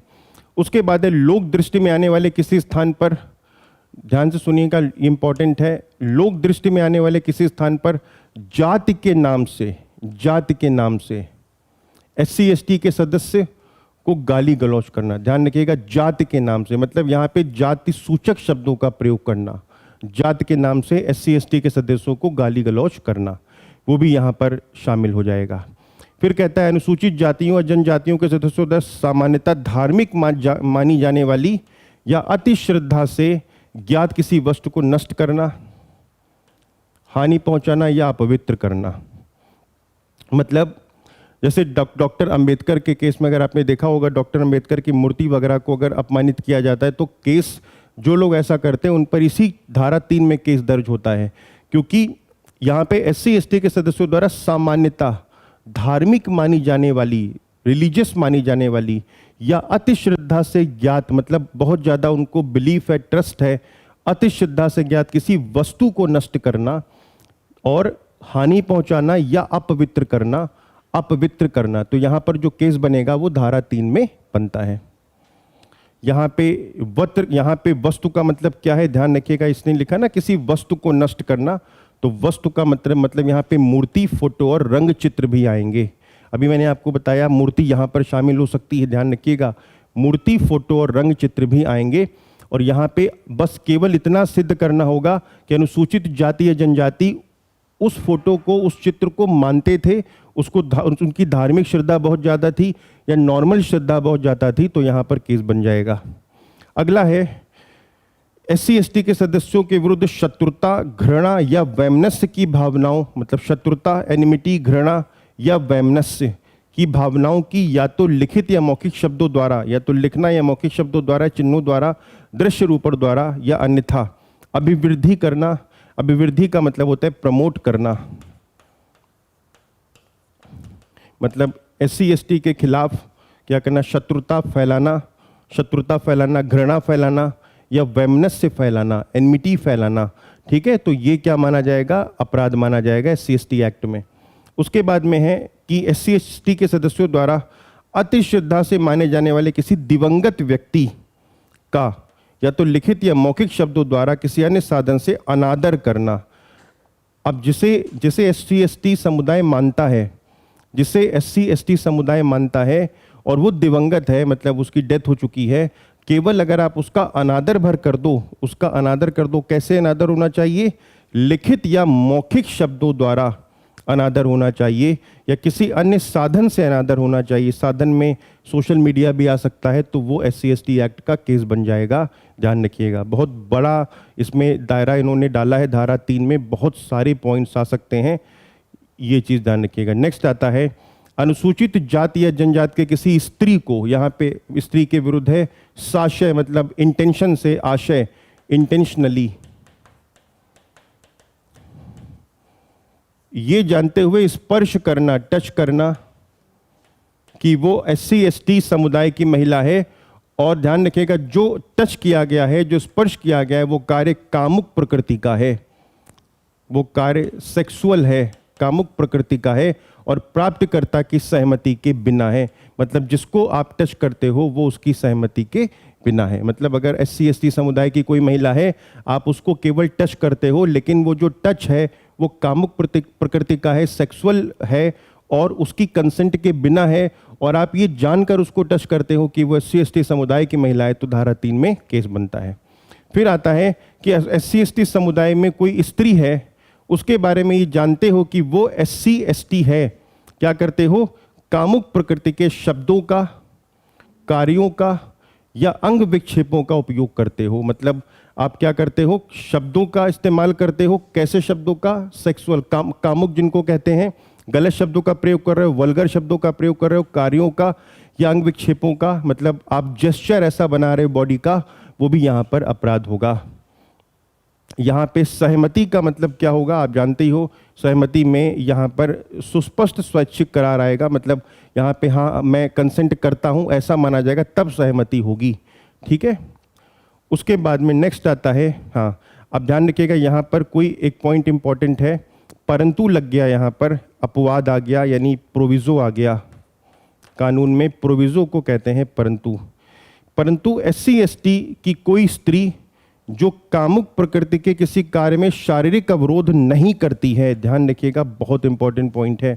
उसके बाद है लोक दृष्टि में आने वाले किसी स्थान पर, ध्यान से सुनिएगा, इंपॉर्टेंट है, लोक दृष्टि में आने वाले किसी स्थान पर जाति के नाम से, जाति के नाम से SC ST के सदस्य को गाली गलौज करना। ध्यान रखिएगा, जाति के नाम से, मतलब यहाँ पे जाति सूचक शब्दों का प्रयोग करना, जाति के नाम से SC ST के सदस्यों को गाली गलौज करना, वो भी यहाँ पर शामिल हो जाएगा। फिर कहता है अनुसूचित जातियों और जनजातियों के सदस्यों द्वारा सामान्यतः धार्मिक मानी जाने वाली या अति श्रद्धा से ज्ञात किसी वस्तु को नष्ट करना, हानि पहुंचाना या अपवित्र करना। मतलब जैसे डॉक्टर अंबेडकर के केस में अगर आपने देखा होगा, डॉक्टर अंबेडकर की मूर्ति वगैरह को अगर अपमानित किया जाता है तो केस, जो लोग ऐसा करते हैं उन पर इसी धारा 3 में केस दर्ज होता है, क्योंकि यहाँ पे SC ST के सदस्यों द्वारा सामान्यतः धार्मिक मानी जाने वाली, रिलीजियस मानी जाने वाली या अति श्रद्धा से ज्ञात, मतलब बहुत ज़्यादा उनको बिलीफ है, ट्रस्ट है, अति श्रद्धा से ज्ञात किसी वस्तु को नष्ट करना और हानि पहुंचाना या अपवित्र करना, अपवित्र करना। तो यहाँ पर जो केस बनेगा वो धारा 3 में बनता है। यहाँ पे वस्तु का मतलब क्या है, ध्यान रखिएगा, इसने लिखा ना किसी वस्तु को नष्ट करना, तो वस्तु का मतलब यहाँ पे मूर्ति, फोटो और रंग चित्र भी आएंगे। अभी मैंने आपको बताया मूर्ति यहाँ पर शामिल हो सकती है, ध्यान रखिएगा, मूर्ति, फोटो और रंग चित्र भी आएंगे। और यहाँ पे बस केवल इतना सिद्ध करना होगा कि अनुसूचित जाति या जनजाति उस फोटो को, उस चित्र को मानते थे, उसको उनकी धार्मिक श्रद्धा बहुत ज़्यादा थी या नॉर्मल श्रद्धा बहुत ज़्यादा थी, तो यहाँ पर केस बन जाएगा। अगला है SC ST के सदस्यों के विरुद्ध शत्रुता, घृणा या वैमनस्य की भावनाओं, मतलब शत्रुता, एनिमिटी, घृणा या वैमनस्य की भावनाओं की या तो लिखित या मौखिक शब्दों द्वारा, या तो लिखना या मौखिक शब्दों द्वारा, चिन्हों द्वारा, दृश्य रूपों द्वारा या अन्यथा अभिवृद्धि करना। अभिवृद्धि का मतलब होता है प्रमोट करना, मतलब SC ST के खिलाफ क्या करना, शत्रुता फैलाना, घृणा फैलाना या वैमनस्य फैलाना, एनमिटी फैलाना, ठीक है। तो ये क्या माना जाएगा, अपराध माना जाएगा SC ST एक्ट में। उसके बाद में है कि SC ST के सदस्यों द्वारा अति श्रद्धा से माने जाने वाले किसी दिवंगत व्यक्ति का या तो लिखित या मौखिक शब्दों द्वारा किसी अन्य साधन से अनादर करना। अब जिसे SC ST समुदाय मानता है, जिसे SC ST समुदाय मानता है और वो दिवंगत है, मतलब उसकी डेथ हो चुकी है, केवल अगर आप उसका अनादर भर कर दो, उसका अनादर कर दो, कैसे अनादर होना चाहिए, लिखित या मौखिक शब्दों द्वारा अनादर होना चाहिए या किसी अन्य साधन से अनादर होना चाहिए। साधन में सोशल मीडिया भी आ सकता है, तो वो SC ST एक्ट का केस बन जाएगा, ध्यान रखिएगा। बहुत बड़ा इसमें दायरा इन्होंने डाला है, धारा 3 में बहुत सारे पॉइंट्स आ सकते हैं, ये चीज़ ध्यान रखिएगा। नेक्स्ट आता है अनुसूचित जाति या जनजाति के किसी स्त्री को, यहाँ पे स्त्री के विरुद्ध है साशय, मतलब इंटेंशन से, आशय, इंटेंशनली, ये जानते हुए स्पर्श करना, टच करना कि वो SC ST समुदाय की महिला है। और ध्यान रखिएगा, जो टच किया गया है, जो स्पर्श किया गया है, वो कार्य कामुक प्रकृति का है, वो कार्य सेक्सुअल है, कामुक प्रकृति का है और प्राप्तकर्ता की सहमति के बिना है। मतलब जिसको आप टच करते हो वो उसकी सहमति के बिना है। मतलब अगर SC ST समुदाय की कोई महिला है, आप उसको केवल टच करते हो, लेकिन वो जो टच है वो कामुक प्रकृति का है, सेक्सुअल है और उसकी कंसेंट के बिना है, और आप ये जानकर उसको टच करते हो कि वो SC ST समुदाय की महिला है, तो धारा 3 में केस बनता है। फिर आता है कि SC ST समुदाय में कोई स्त्री है, उसके बारे में ये जानते हो कि वो SC ST है, क्या करते हो, कामुक प्रकृति के शब्दों का, कार्यों का या अंग विक्षेपों का उपयोग करते हो। मतलब आप क्या करते हो, शब्दों का इस्तेमाल करते हो। कैसे शब्दों का, सेक्सुअल, कामुक जिनको कहते हैं, गलत शब्दों का प्रयोग कर रहे हो, वल्गर शब्दों का प्रयोग कर रहे हो, कार्यों का या अंग विक्षेपों का, मतलब आप जेस्चर ऐसा बना रहे हो बॉडी का, वो भी यहाँ पर अपराध होगा। यहाँ पे सहमति का मतलब क्या होगा आप जानते ही हो। सहमति में यहाँ पर सुस्पष्ट स्वैच्छिक करार आएगा, मतलब यहाँ पे हाँ मैं कंसेंट करता हूँ ऐसा माना जाएगा, तब सहमति होगी। ठीक है, उसके बाद में नेक्स्ट आता है, हाँ अब ध्यान रखिएगा यहाँ पर कोई एक पॉइंट इंपॉर्टेंट है, परंतु लग गया, यहाँ पर अपवाद आ गया यानी प्रोविज़ो आ गया। कानून में प्रोविज़ो को कहते हैं परंतु। परंतु SC ST की कोई स्त्री जो कामुक प्रकृति के किसी कार्य में शारीरिक अवरोध नहीं करती है, ध्यान रखिएगा बहुत इंपॉर्टेंट पॉइंट है।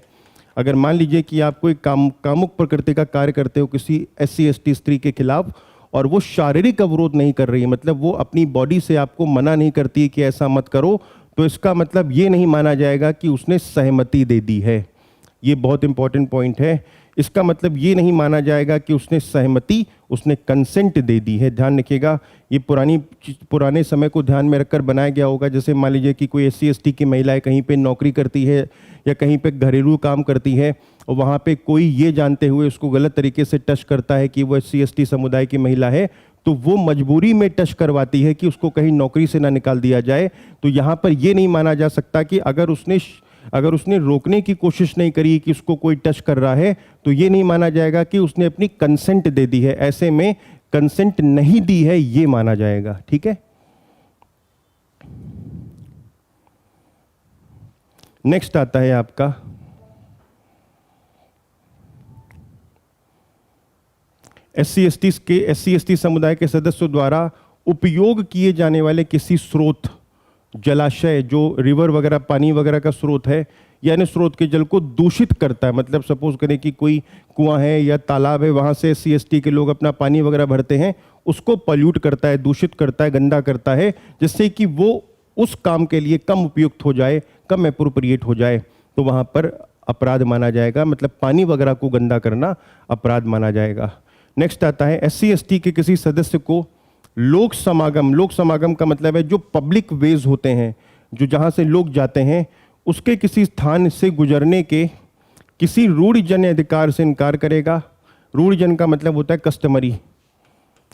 अगर मान लीजिए कि आप कोई कामुक प्रकृति का कार्य करते हो किसी SC ST स्त्री के खिलाफ और वो शारीरिक अवरोध नहीं कर रही है, मतलब वो अपनी बॉडी से आपको मना नहीं करती है कि ऐसा मत करो, तो इसका मतलब ये नहीं माना जाएगा कि उसने सहमति दे दी है। ये बहुत इंपॉर्टेंट पॉइंट है। इसका मतलब ये नहीं माना जाएगा कि उसने सहमति, उसने कंसेंट दे दी है। ध्यान रखिएगा, ये पुराने समय को ध्यान में रखकर बनाया गया होगा। जैसे मान लीजिए कि कोई SC ST की महिलाएं कहीं पे नौकरी करती है या कहीं पे घरेलू काम करती है और वहाँ पे कोई ये जानते हुए उसको गलत तरीके से टच करता है कि वो SC ST समुदाय की महिला है, तो वो मजबूरी में टच करवाती है कि उसको कहीं नौकरी से ना निकाल दिया जाए। तो यहाँ पर ये नहीं माना जा सकता कि अगर उसने रोकने की कोशिश नहीं करी कि उसको कोई टच कर रहा है, तो ये नहीं माना जाएगा कि उसने अपनी कंसेंट दे दी है। ऐसे में कंसेंट नहीं दी है ये माना जाएगा। ठीक है, नेक्स्ट आता है आपका SC ST समुदाय के सदस्यों द्वारा उपयोग किए जाने वाले किसी स्रोत, जलाशय जो रिवर वगैरह पानी वगैरह का स्रोत है, यानी स्रोत के जल को दूषित करता है। मतलब सपोज करें कि कोई कुआं है या तालाब है, वहाँ से SC ST के लोग अपना पानी वगैरह भरते हैं, उसको पॉल्यूट करता है, दूषित करता है, गंदा करता है, जिससे कि वो उस काम के लिए कम उपयुक्त हो जाए, कम एप्रोप्रिएट हो जाए, तो वहाँ पर अपराध माना जाएगा। मतलब पानी वगैरह को गंदा करना अपराध माना जाएगा। नेक्स्ट आता है SC ST के किसी सदस्य को लोक समागम का मतलब है जो पब्लिक वेज होते हैं, जो जहाँ से लोग जाते हैं, उसके किसी स्थान से गुजरने के किसी रूढ़िजन्य अधिकार से इनकार करेगा। रूढ़िजन का मतलब होता है कस्टमरी,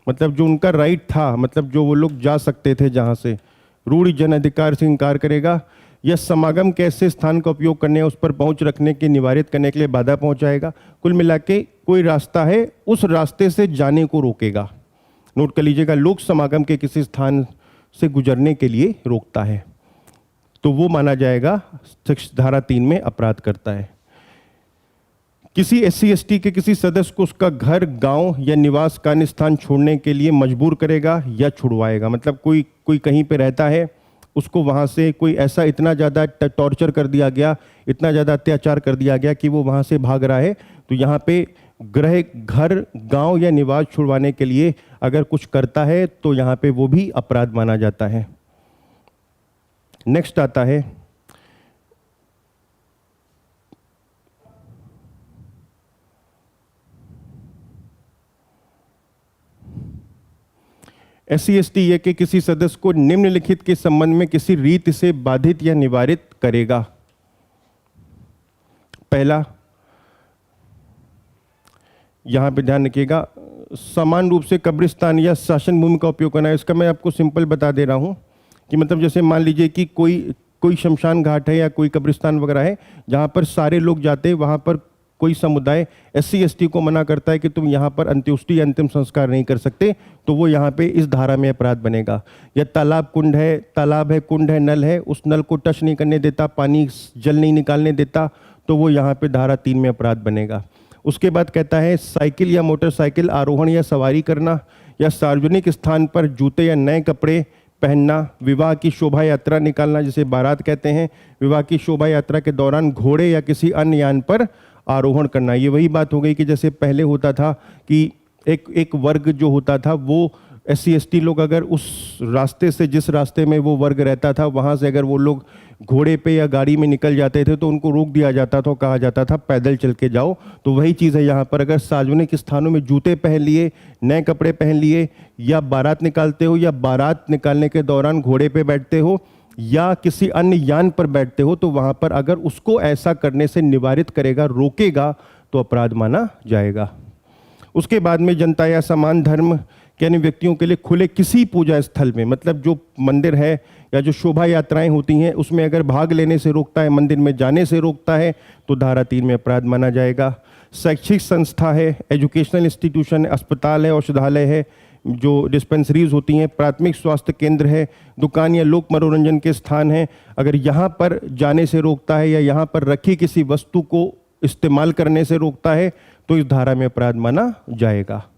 मतलब जो उनका राइट था, मतलब जो वो लोग जा सकते थे जहाँ से, रूढ़िजन अधिकार से इनकार करेगा। या समागम के ऐसे स्थान का उपयोग करने, उस पर पहुँच रखने के निवारित करने के लिए बाधा पहुँचाएगा। कुल मिला के कोई रास्ता है, उस रास्ते से जाने को रोकेगा। नोट कर लीजिएगा, लोक समागम के किसी स्थान से गुजरने के लिए रोकता है, तो वो माना जाएगा धारा 3 में अपराध करता है। किसी SC ST के किसी सदस्य को उसका घर, गांव या निवास का स्थान छोड़ने के लिए मजबूर करेगा या छुड़वाएगा। मतलब कोई कहीं पे रहता है, उसको वहाँ से कोई ऐसा इतना ज़्यादा टॉर्चर कर दिया गया, इतना ज़्यादा अत्याचार कर दिया गया कि वो वहाँ से भाग रहा है, तो यहाँ पे घर, गांव या निवास छुड़वाने के लिए अगर कुछ करता है तो यहाँ पे वो भी अपराध माना जाता है। नेक्स्ट आता है SC ST ये के किसी सदस्य को निम्नलिखित के संबंध में किसी रीति से बाधित या निवारित करेगा। पहला, यहाँ पे ध्यान रखिएगा, समान रूप से कब्रिस्तान या शासन भूमि का उपयोग करना है। इसका मैं आपको सिंपल बता दे रहा हूँ कि मतलब जैसे मान लीजिए कि कोई शमशान घाट है या कोई कब्रिस्तान वगैरह है जहाँ पर सारे लोग जाते हैं, वहाँ पर कोई समुदाय SC ST को मना करता है कि तुम यहाँ पर अंत्योष्टि या अंतिम संस्कार नहीं कर सकते, तो वो यहाँ पे इस धारा में अपराध बनेगा। या तालाब है, कुंड है, नल है, उस नल को टच नहीं करने देता, पानी जल नहीं निकालने देता, तो वो यहाँ पे धारा 3 में अपराध बनेगा। उसके बाद कहता है साइकिल या मोटरसाइकिल आरोहण या सवारी करना, या सार्वजनिक स्थान पर जूते या नए कपड़े पहनना, विवाह की शोभा यात्रा निकालना जिसे बारात कहते हैं, विवाह की शोभा यात्रा के दौरान घोड़े या किसी अन्य यान पर आरोहण करना। ये वही बात हो गई कि जैसे पहले होता था कि एक वर्ग जो होता था वो SC ST लोग अगर उस रास्ते से, जिस रास्ते में वो वर्ग रहता था, वहाँ से अगर वो लोग घोड़े पे या गाड़ी में निकल जाते थे तो उनको रोक दिया जाता था, कहा जाता था पैदल चल के जाओ। तो वही चीज़ है यहाँ पर, अगर सार्वजनिक स्थानों में जूते पहन लिए, नए कपड़े पहन लिए, या बारात निकालते हो, या बारात निकालने के दौरान घोड़े पे बैठते हो, या किसी अन्य यान पर बैठते हो, तो वहाँ पर अगर उसको ऐसा करने से निवारित करेगा, रोकेगा, तो अपराध माना जाएगा। उसके बाद में जनता या समान धर्म कि अन्य व्यक्तियों के लिए खुले किसी पूजा स्थल में, मतलब जो मंदिर है या जो शोभा यात्राएं होती हैं उसमें अगर भाग लेने से रोकता है, मंदिर में जाने से रोकता है, तो धारा 3 में अपराध माना जाएगा। शैक्षिक संस्था है, एजुकेशनल इंस्टीट्यूशन है, अस्पताल है, औषधालय है, जो डिस्पेंसरीज होती हैं, प्राथमिक स्वास्थ्य केंद्र है, दुकान या लोक मनोरंजन के स्थान हैं, अगर यहाँ पर जाने से रोकता है या यहाँ पर रखी किसी वस्तु को इस्तेमाल करने से रोकता है तो इस धारा में अपराध माना जाएगा।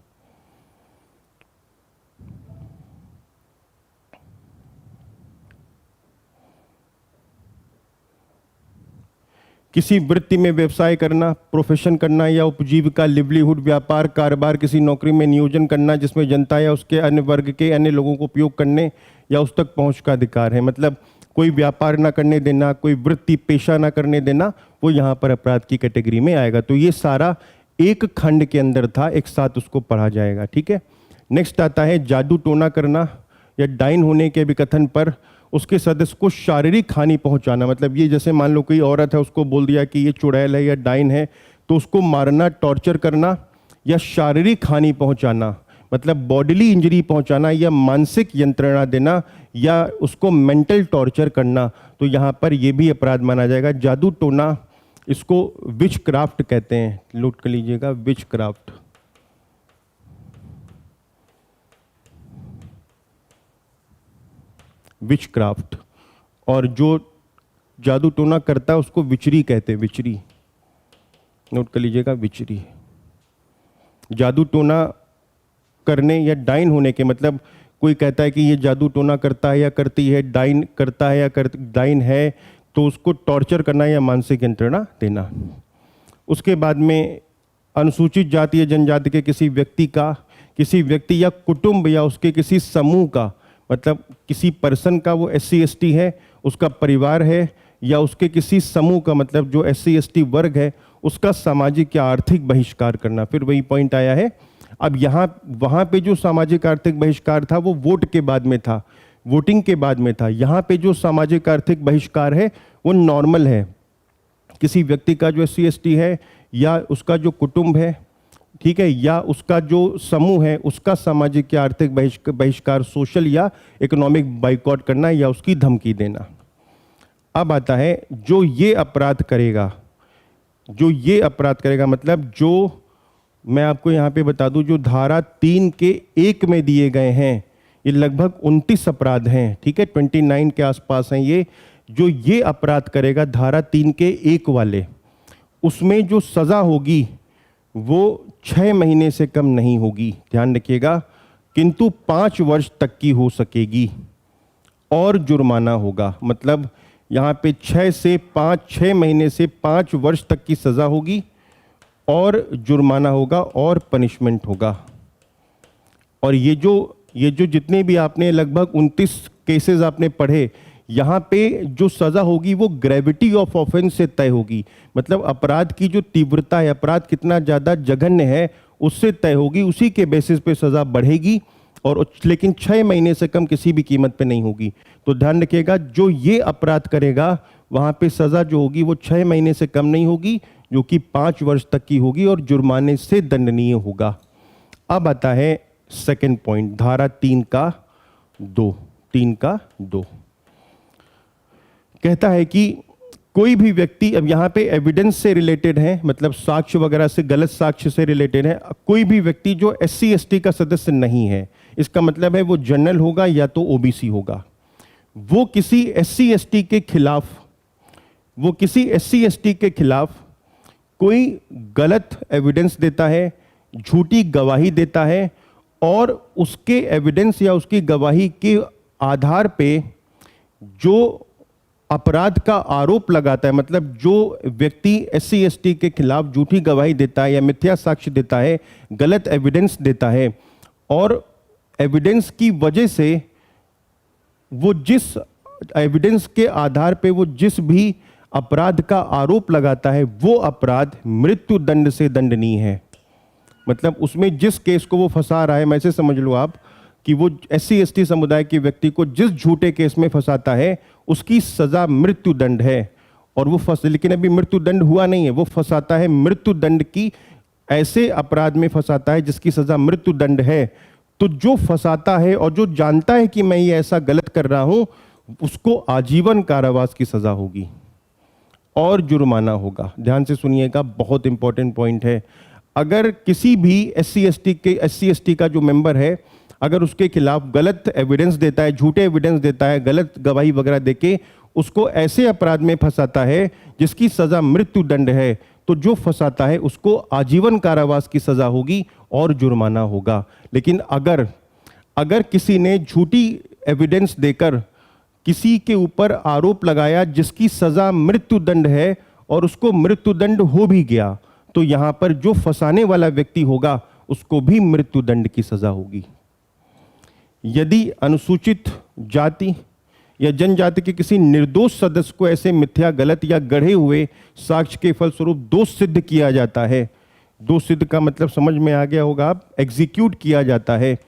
किसी वृत्ति में व्यवसाय करना, प्रोफेशन करना या उपजीविका, लिवलीहुड, व्यापार, कारोबार, किसी नौकरी में नियोजन करना जिसमें जनता या उसके अन्य वर्ग के अन्य लोगों को उपयोग करने या उस तक पहुंच का अधिकार है। मतलब कोई व्यापार ना करने देना, कोई वृत्ति पेशा ना करने देना, वो यहाँ पर अपराध की कैटेगरी में आएगा। तो ये सारा एक खंड के अंदर था, एक साथ उसको पढ़ा जाएगा। ठीक है, नेक्स्ट आता है जादू टोना करना या डाइन होने के विकथन पर उसके सदस्य को शारीरिक हानि पहुंचाना। मतलब ये जैसे मान लो कोई औरत है, उसको बोल दिया कि ये चुड़ैल है या डाइन है, तो उसको मारना, टॉर्चर करना या शारीरिक हानि पहुंचाना, मतलब बॉडीली इंजरी पहुंचाना या मानसिक यंत्रणा देना या उसको मेंटल टॉर्चर करना, तो यहाँ पर ये भी अपराध माना जाएगा। जादू टोना, इसको विच क्राफ्ट कहते हैं, नोट कर लीजिएगा, विच क्राफ्ट। विच क्राफ्ट, और जो जादू टोना करता है उसको विचरी कहते हैं, विचरी, नोट कर लीजिएगा, विचरी। जादू टोना करने या डाइन होने के, मतलब कोई कहता है कि ये जादू टोना करता है या करती है, डाइन करता है या डाइन है, तो उसको टॉर्चर करना या मानसिक यंत्रणा देना। उसके बाद में अनुसूचित जाति या जनजाति के किसी व्यक्ति का, किसी व्यक्ति या कुटुंब या उसके किसी समूह का, मतलब किसी पर्सन का, वो SC ST है, उसका परिवार है, या उसके किसी समूह का, मतलब जो SC ST वर्ग है, उसका सामाजिक या आर्थिक बहिष्कार करना। फिर वही पॉइंट आया है। अब यहाँ वहाँ पे जो सामाजिक आर्थिक बहिष्कार था वो वोट के बाद में था, वोटिंग के बाद में था। यहाँ पे जो सामाजिक आर्थिक बहिष्कार है वो नॉर्मल है, किसी व्यक्ति का जो SC ST है या उसका जो कुटुंब है, ठीक है, या उसका जो समूह है, उसका सामाजिक या आर्थिक बहिष्कार, सोशल या इकोनॉमिक बाइकआउट करना या उसकी धमकी देना। अब आता है जो ये अपराध करेगा, जो ये अपराध करेगा, मतलब जो मैं आपको यहाँ पे बता दूं, जो धारा 3 के 1 में दिए गए हैं, ये लगभग 29 अपराध हैं, ठीक है, 29 के आसपास हैं ये। जो ये अपराध करेगा धारा 3 के 1 वाले, उसमें जो सज़ा होगी वो 6 महीने से कम नहीं होगी, ध्यान रखिएगा, किंतु 5 वर्ष तक की हो सकेगी और जुर्माना होगा। मतलब यहाँ पे 6 महीने से 5 वर्ष तक की सज़ा होगी और जुर्माना होगा और पनिशमेंट होगा। और ये जो जितने भी आपने लगभग 29 केसेस आपने पढ़े, यहाँ पे जो सज़ा होगी वो ग्रेविटी ऑफ ऑफेंस से तय होगी। मतलब अपराध की जो तीव्रता है, अपराध कितना ज़्यादा जघन्य है, उससे तय होगी, उसी के बेसिस पे सज़ा बढ़ेगी, और लेकिन 6 महीने से कम किसी भी कीमत पे नहीं होगी। तो ध्यान रखिएगा, जो ये अपराध करेगा वहाँ पे सज़ा जो होगी वो 6 महीने से कम नहीं होगी, जो कि 5 वर्ष तक की होगी और जुर्माने से दंडनीय होगा। अब आता है सेकेंड पॉइंट, धारा 3 का 2 कहता है कि कोई भी व्यक्ति, अब यहाँ पे एविडेंस से रिलेटेड है, मतलब साक्ष्य वगैरह से, गलत साक्ष्य से रिलेटेड है, कोई भी व्यक्ति जो SC ST का सदस्य नहीं है, इसका मतलब है वो जनरल होगा या तो OBC होगा, वो किसी SC ST के खिलाफ कोई गलत एविडेंस देता है, झूठी गवाही देता है, और उसके एविडेंस या उसकी गवाही के आधार पे जो अपराध का आरोप लगाता है, मतलब जो व्यक्ति SC ST के खिलाफ झूठी गवाही देता है या मिथ्या साक्ष्य देता है, गलत एविडेंस देता है, और एविडेंस की वजह से वो जिस एविडेंस के आधार पे वो जिस भी अपराध का आरोप लगाता है, वो अपराध मृत्यु दंड से दंडनीय है। मतलब उसमें जिस केस को वो फंसा रहा है, मैं ऐसे समझ लो आप कि वो SC ST समुदाय के व्यक्ति को जिस झूठे केस में फंसाता है उसकी सजा मृत्यु दंड है, और वो लेकिन अभी मृत्यु दंड हुआ नहीं है, वो फंसाता है मृत्यु दंड की, ऐसे अपराध में फंसाता है जिसकी सजा मृत्यु दंड है, तो जो फंसाता है और जो जानता है कि मैं ये ऐसा गलत कर रहा हूं, उसको आजीवन कारावास की सजा होगी और जुर्माना होगा। ध्यान से सुनिएगा, बहुत इंपॉर्टेंट पॉइंट है। अगर किसी भी एस सी का जो मेंबर है, अगर उसके खिलाफ गलत एविडेंस देता है, झूठे एविडेंस देता है, गलत गवाही वगैरह देके उसको ऐसे अपराध में फंसाता है जिसकी सजा मृत्यु दंड है, तो जो फंसाता है उसको आजीवन कारावास की सजा होगी और जुर्माना होगा। लेकिन अगर किसी ने झूठी एविडेंस देकर किसी के ऊपर आरोप लगाया जिसकी सजा मृत्यु दंड है और उसको मृत्यु दंड हो भी गया, तो यहां पर जो फंसाने वाला व्यक्ति होगा उसको भी मृत्यु दंड की सजा होगी। यदि अनुसूचित जाति या जनजाति के किसी निर्दोष सदस्य को ऐसे मिथ्या, गलत या गढ़े हुए साक्ष्य के फलस्वरूप दोष सिद्ध किया जाता है, दोष सिद्ध का मतलब समझ में आ गया होगा आप, एग्जीक्यूट किया जाता है,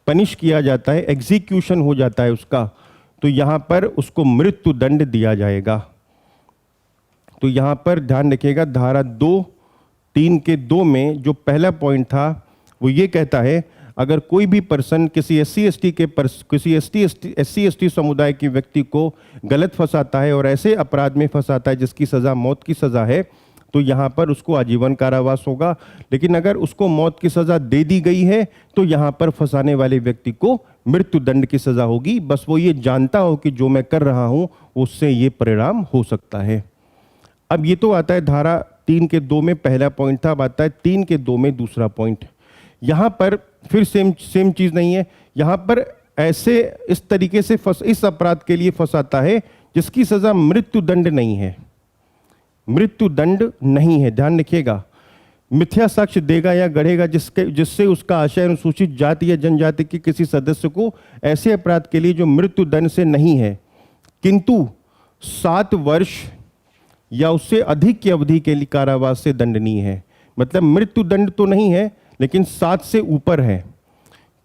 पनिश किया जाता है, एग्जीक्यूशन हो जाता है उसका, तो यहां पर उसको मृत्यु दंड दिया जाएगा। तो यहां पर ध्यान रखिएगा, धारा 2(3) के 2 में जो पहला पॉइंट था वो ये कहता है, अगर कोई भी पर्सन किसी एस सी समुदाय के व्यक्ति को गलत फंसाता है और ऐसे अपराध में फंसाता है जिसकी सजा मौत की सजा है, तो यहाँ पर उसको आजीवन कारावास होगा। लेकिन अगर उसको मौत की सजा दे दी गई है तो यहाँ पर फंसाने वाले व्यक्ति को मृत्यु दंड की सजा होगी। बस वो ये जानता हो कि जो मैं कर रहा हूँ उससे ये परिणाम हो सकता है। अब ये तो आता है धारा 3 के 2 में पहला पॉइंट था, अब आता है 3 के 2 में दूसरा पॉइंट। यहाँ पर फिर सेम चीज नहीं है, यहाँ पर ऐसे इस तरीके से इस अपराध के लिए फंसाता है जिसकी सजा मृत्यु दंड नहीं है, मृत्यु दंड नहीं है। ध्यान रखिएगा, मिथ्या साक्ष्य देगा या गढ़ेगा जिससे उसका आशय अनुसूचित जाति या जनजाति के किसी सदस्य को ऐसे अपराध के लिए जो मृत्यु दंड से नहीं है किंतु 7 वर्ष या उससे अधिक की अवधि के लिए कारावास से दंडनीय है। मतलब मृत्यु दंड तो नहीं है लेकिन 7 से ऊपर है,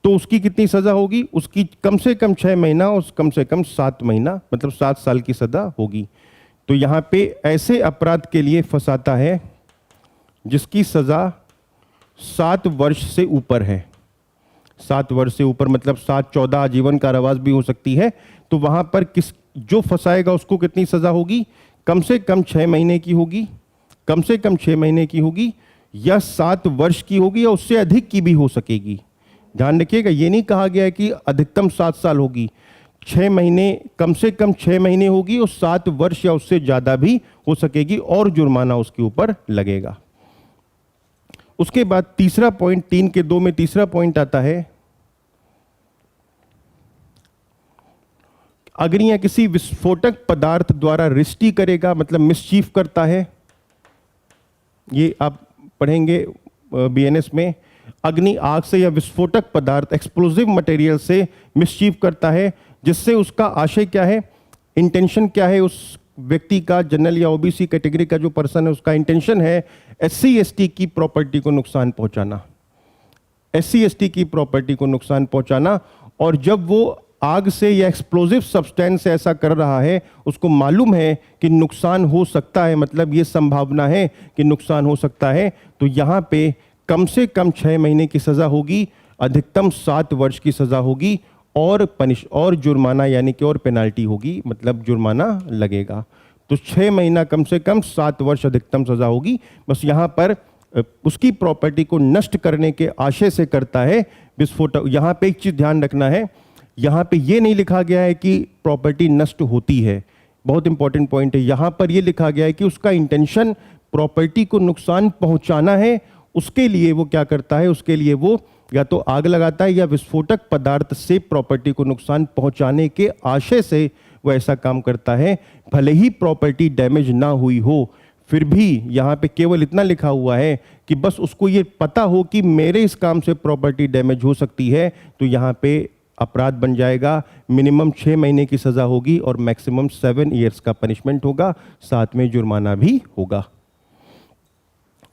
तो उसकी कितनी सजा होगी? उसकी कम से कम 6 महीना और कम से कम 7 महीना, मतलब 7 साल की सजा होगी। तो यहाँ पे ऐसे अपराध के लिए फंसाता है जिसकी सजा 7 वर्ष से ऊपर है। 7 वर्ष से ऊपर मतलब 7-14 आजीवन कारावास भी हो सकती है। तो वहां पर जो फंसाएगा उसको कितनी सजा होगी? कम से कम 6 महीने की होगी, कम से कम 6 महीने की होगी, या 7 वर्ष की होगी, या उससे अधिक की भी हो सकेगी। ध्यान रखिएगा, ये नहीं कहा गया है कि अधिकतम 7 साल होगी, 6 महीने, कम से कम 6 महीने होगी और 7 वर्ष या उससे ज्यादा भी हो सकेगी और जुर्माना उसके ऊपर लगेगा। उसके बाद तीसरा पॉइंट 3 के 2 में तीसरा पॉइंट आता है, अगर यह किसी विस्फोटक पदार्थ द्वारा रिष्टि करेगा, मतलब मिसचीफ करता है, ये आप पढ़ेंगे बीएनएस में, अग्नि, आग से या विस्फोटक पदार्थ एक्सप्लोजिव मटेरियल से मिसचीफ करता है, जिससे उसका आशय क्या है, इंटेंशन क्या है उस व्यक्ति का, जनरल या ओबीसी कैटेगरी का जो पर्सन है उसका इंटेंशन है एससी एसटी की प्रॉपर्टी को नुकसान पहुंचाना, एससी एसटी की प्रॉपर्टी को नुकसान पहुंचाना। और जब वो आग से या एक्सप्लोजिव सब्सटेंस से ऐसा कर रहा है, उसको मालूम है कि नुकसान हो सकता है, मतलब ये संभावना है कि नुकसान हो सकता है, तो यहाँ पे कम से कम 6 महीने की सजा होगी, अधिकतम 7 वर्ष की सजा होगी और जुर्माना यानी कि और पेनाल्टी होगी, मतलब जुर्माना लगेगा। तो 6 महीना कम से कम, 7 वर्ष अधिकतम सजा होगी। बस यहाँ पर उसकी प्रॉपर्टी को नष्ट करने के आशय से करता है विस्फोटक। यहाँ पे एक चीज ध्यान रखना है, यहाँ पे ये नहीं लिखा गया है कि प्रॉपर्टी नष्ट होती है, बहुत इंपॉर्टेंट पॉइंट है। यहाँ पर ये लिखा गया है कि उसका इंटेंशन प्रॉपर्टी को नुकसान पहुंचाना है, उसके लिए वो क्या करता है, उसके लिए वो या तो आग लगाता है या विस्फोटक पदार्थ से प्रॉपर्टी को नुकसान पहुंचाने के आशय से वो ऐसा काम करता है। भले ही प्रॉपर्टी डैमेज ना हुई हो, फिर भी यहाँ पे केवल इतना लिखा हुआ है कि बस उसको ये पता हो कि मेरे इस काम से प्रॉपर्टी डैमेज हो सकती है, तो यहाँ पे अपराध बन जाएगा। मिनिमम 6 महीने की सजा होगी और मैक्सिमम 7 ईयर्स का पनिशमेंट होगा, साथ में जुर्माना भी होगा।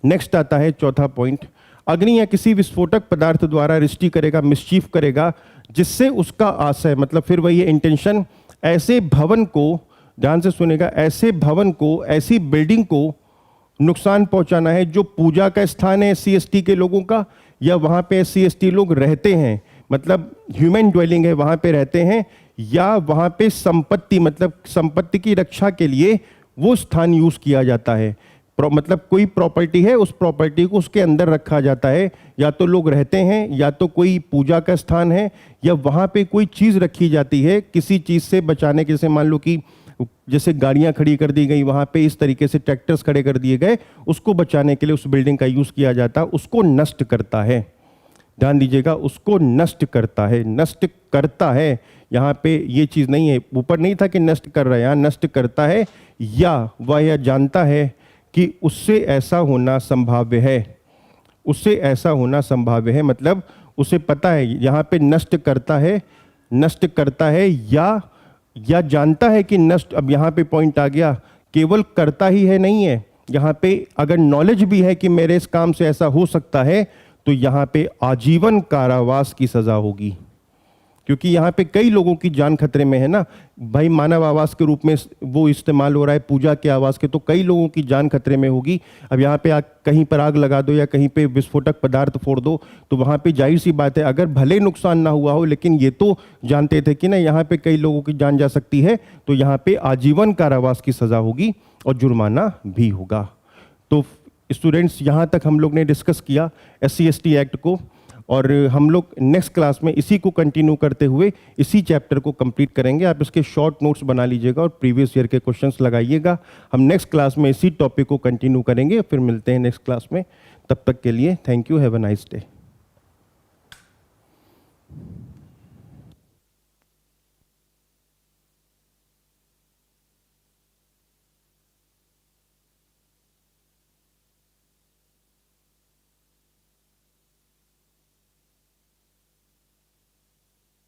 नेक्स्ट आता है चौथा पॉइंट, अग्नि या किसी विस्फोटक पदार्थ द्वारा रिष्टि करेगा, मिसचीफ करेगा, जिससे उसका आशय, मतलब फिर वही इंटेंशन, ऐसे भवन को, ध्यान से सुनेगा, ऐसे भवन को, ऐसी बिल्डिंग को नुकसान पहुंचाना है जो पूजा का स्थान है एससी एसटी के लोगों का, या वहां पे एससी एसटी लोग रहते हैं, मतलब ह्यूमन ड्वेलिंग है वहाँ पे रहते हैं, या वहाँ पे संपत्ति मतलब संपत्ति की रक्षा के लिए वो स्थान यूज़ किया जाता है। मतलब कोई प्रॉपर्टी है, उस प्रॉपर्टी को उसके अंदर रखा जाता है, या तो लोग रहते हैं, या तो कोई पूजा का स्थान है, या वहाँ पे कोई चीज़ रखी जाती है किसी चीज़ से बचाने के। जैसे मान लो कि जैसे गाड़ियाँ खड़ी कर दी गई, वहाँ पे इस तरीके से ट्रैक्टर्स खड़े कर दिए गए, उसको बचाने के लिए उस बिल्डिंग का यूज़ किया जाता है, उसको नष्ट करता है। ध्यान दीजिएगा, उसको नष्ट करता है, नष्ट करता है। यहाँ पे ये चीज़ नहीं है, ऊपर नहीं था कि नष्ट कर रहा है, यहाँ नष्ट करता है, या वह यह जानता है कि उससे ऐसा होना संभाव्य है, उससे ऐसा होना संभाव्य है, मतलब उसे पता है। यहाँ पे नष्ट करता है, नष्ट करता है, या जानता है कि नष्ट। अब यहाँ पे पॉइंट आ गया, केवल करता ही है नहीं है, यहाँ पे अगर नॉलेज भी है कि मेरे इस काम से ऐसा हो सकता है, तो यहाँ पे आजीवन कारावास की सजा होगी, क्योंकि यहाँ पे कई लोगों की जान खतरे में है ना भाई। मानव आवास के रूप में वो इस्तेमाल हो रहा है, पूजा के आवास के, तो कई लोगों की जान खतरे में होगी। अब यहाँ पे कहीं पर आग लगा दो या कहीं पे विस्फोटक पदार्थ फोड़ दो, तो वहाँ पे जाहिर सी बात है, अगर भले नुकसान ना हुआ हो, लेकिन ये तो जानते थे कि ना यहाँ पे कई लोगों की जान जा सकती है, तो यहाँ पे आजीवन कारावास की सजा होगी और जुर्माना भी होगा। तो स्टूडेंट्स, यहाँ तक हम लोग ने डिस्कस किया SC/ST एक्ट को, और हम लोग नेक्स्ट क्लास में इसी को कंटिन्यू करते हुए इसी चैप्टर को कंप्लीट करेंगे। आप इसके शॉर्ट नोट्स बना लीजिएगा और प्रीवियस ईयर के क्वेश्चंस लगाइएगा। हम नेक्स्ट क्लास में इसी टॉपिक को कंटिन्यू करेंगे, फिर मिलते हैं नेक्स्ट क्लास में। तब तक के लिए thank you, have a nice day.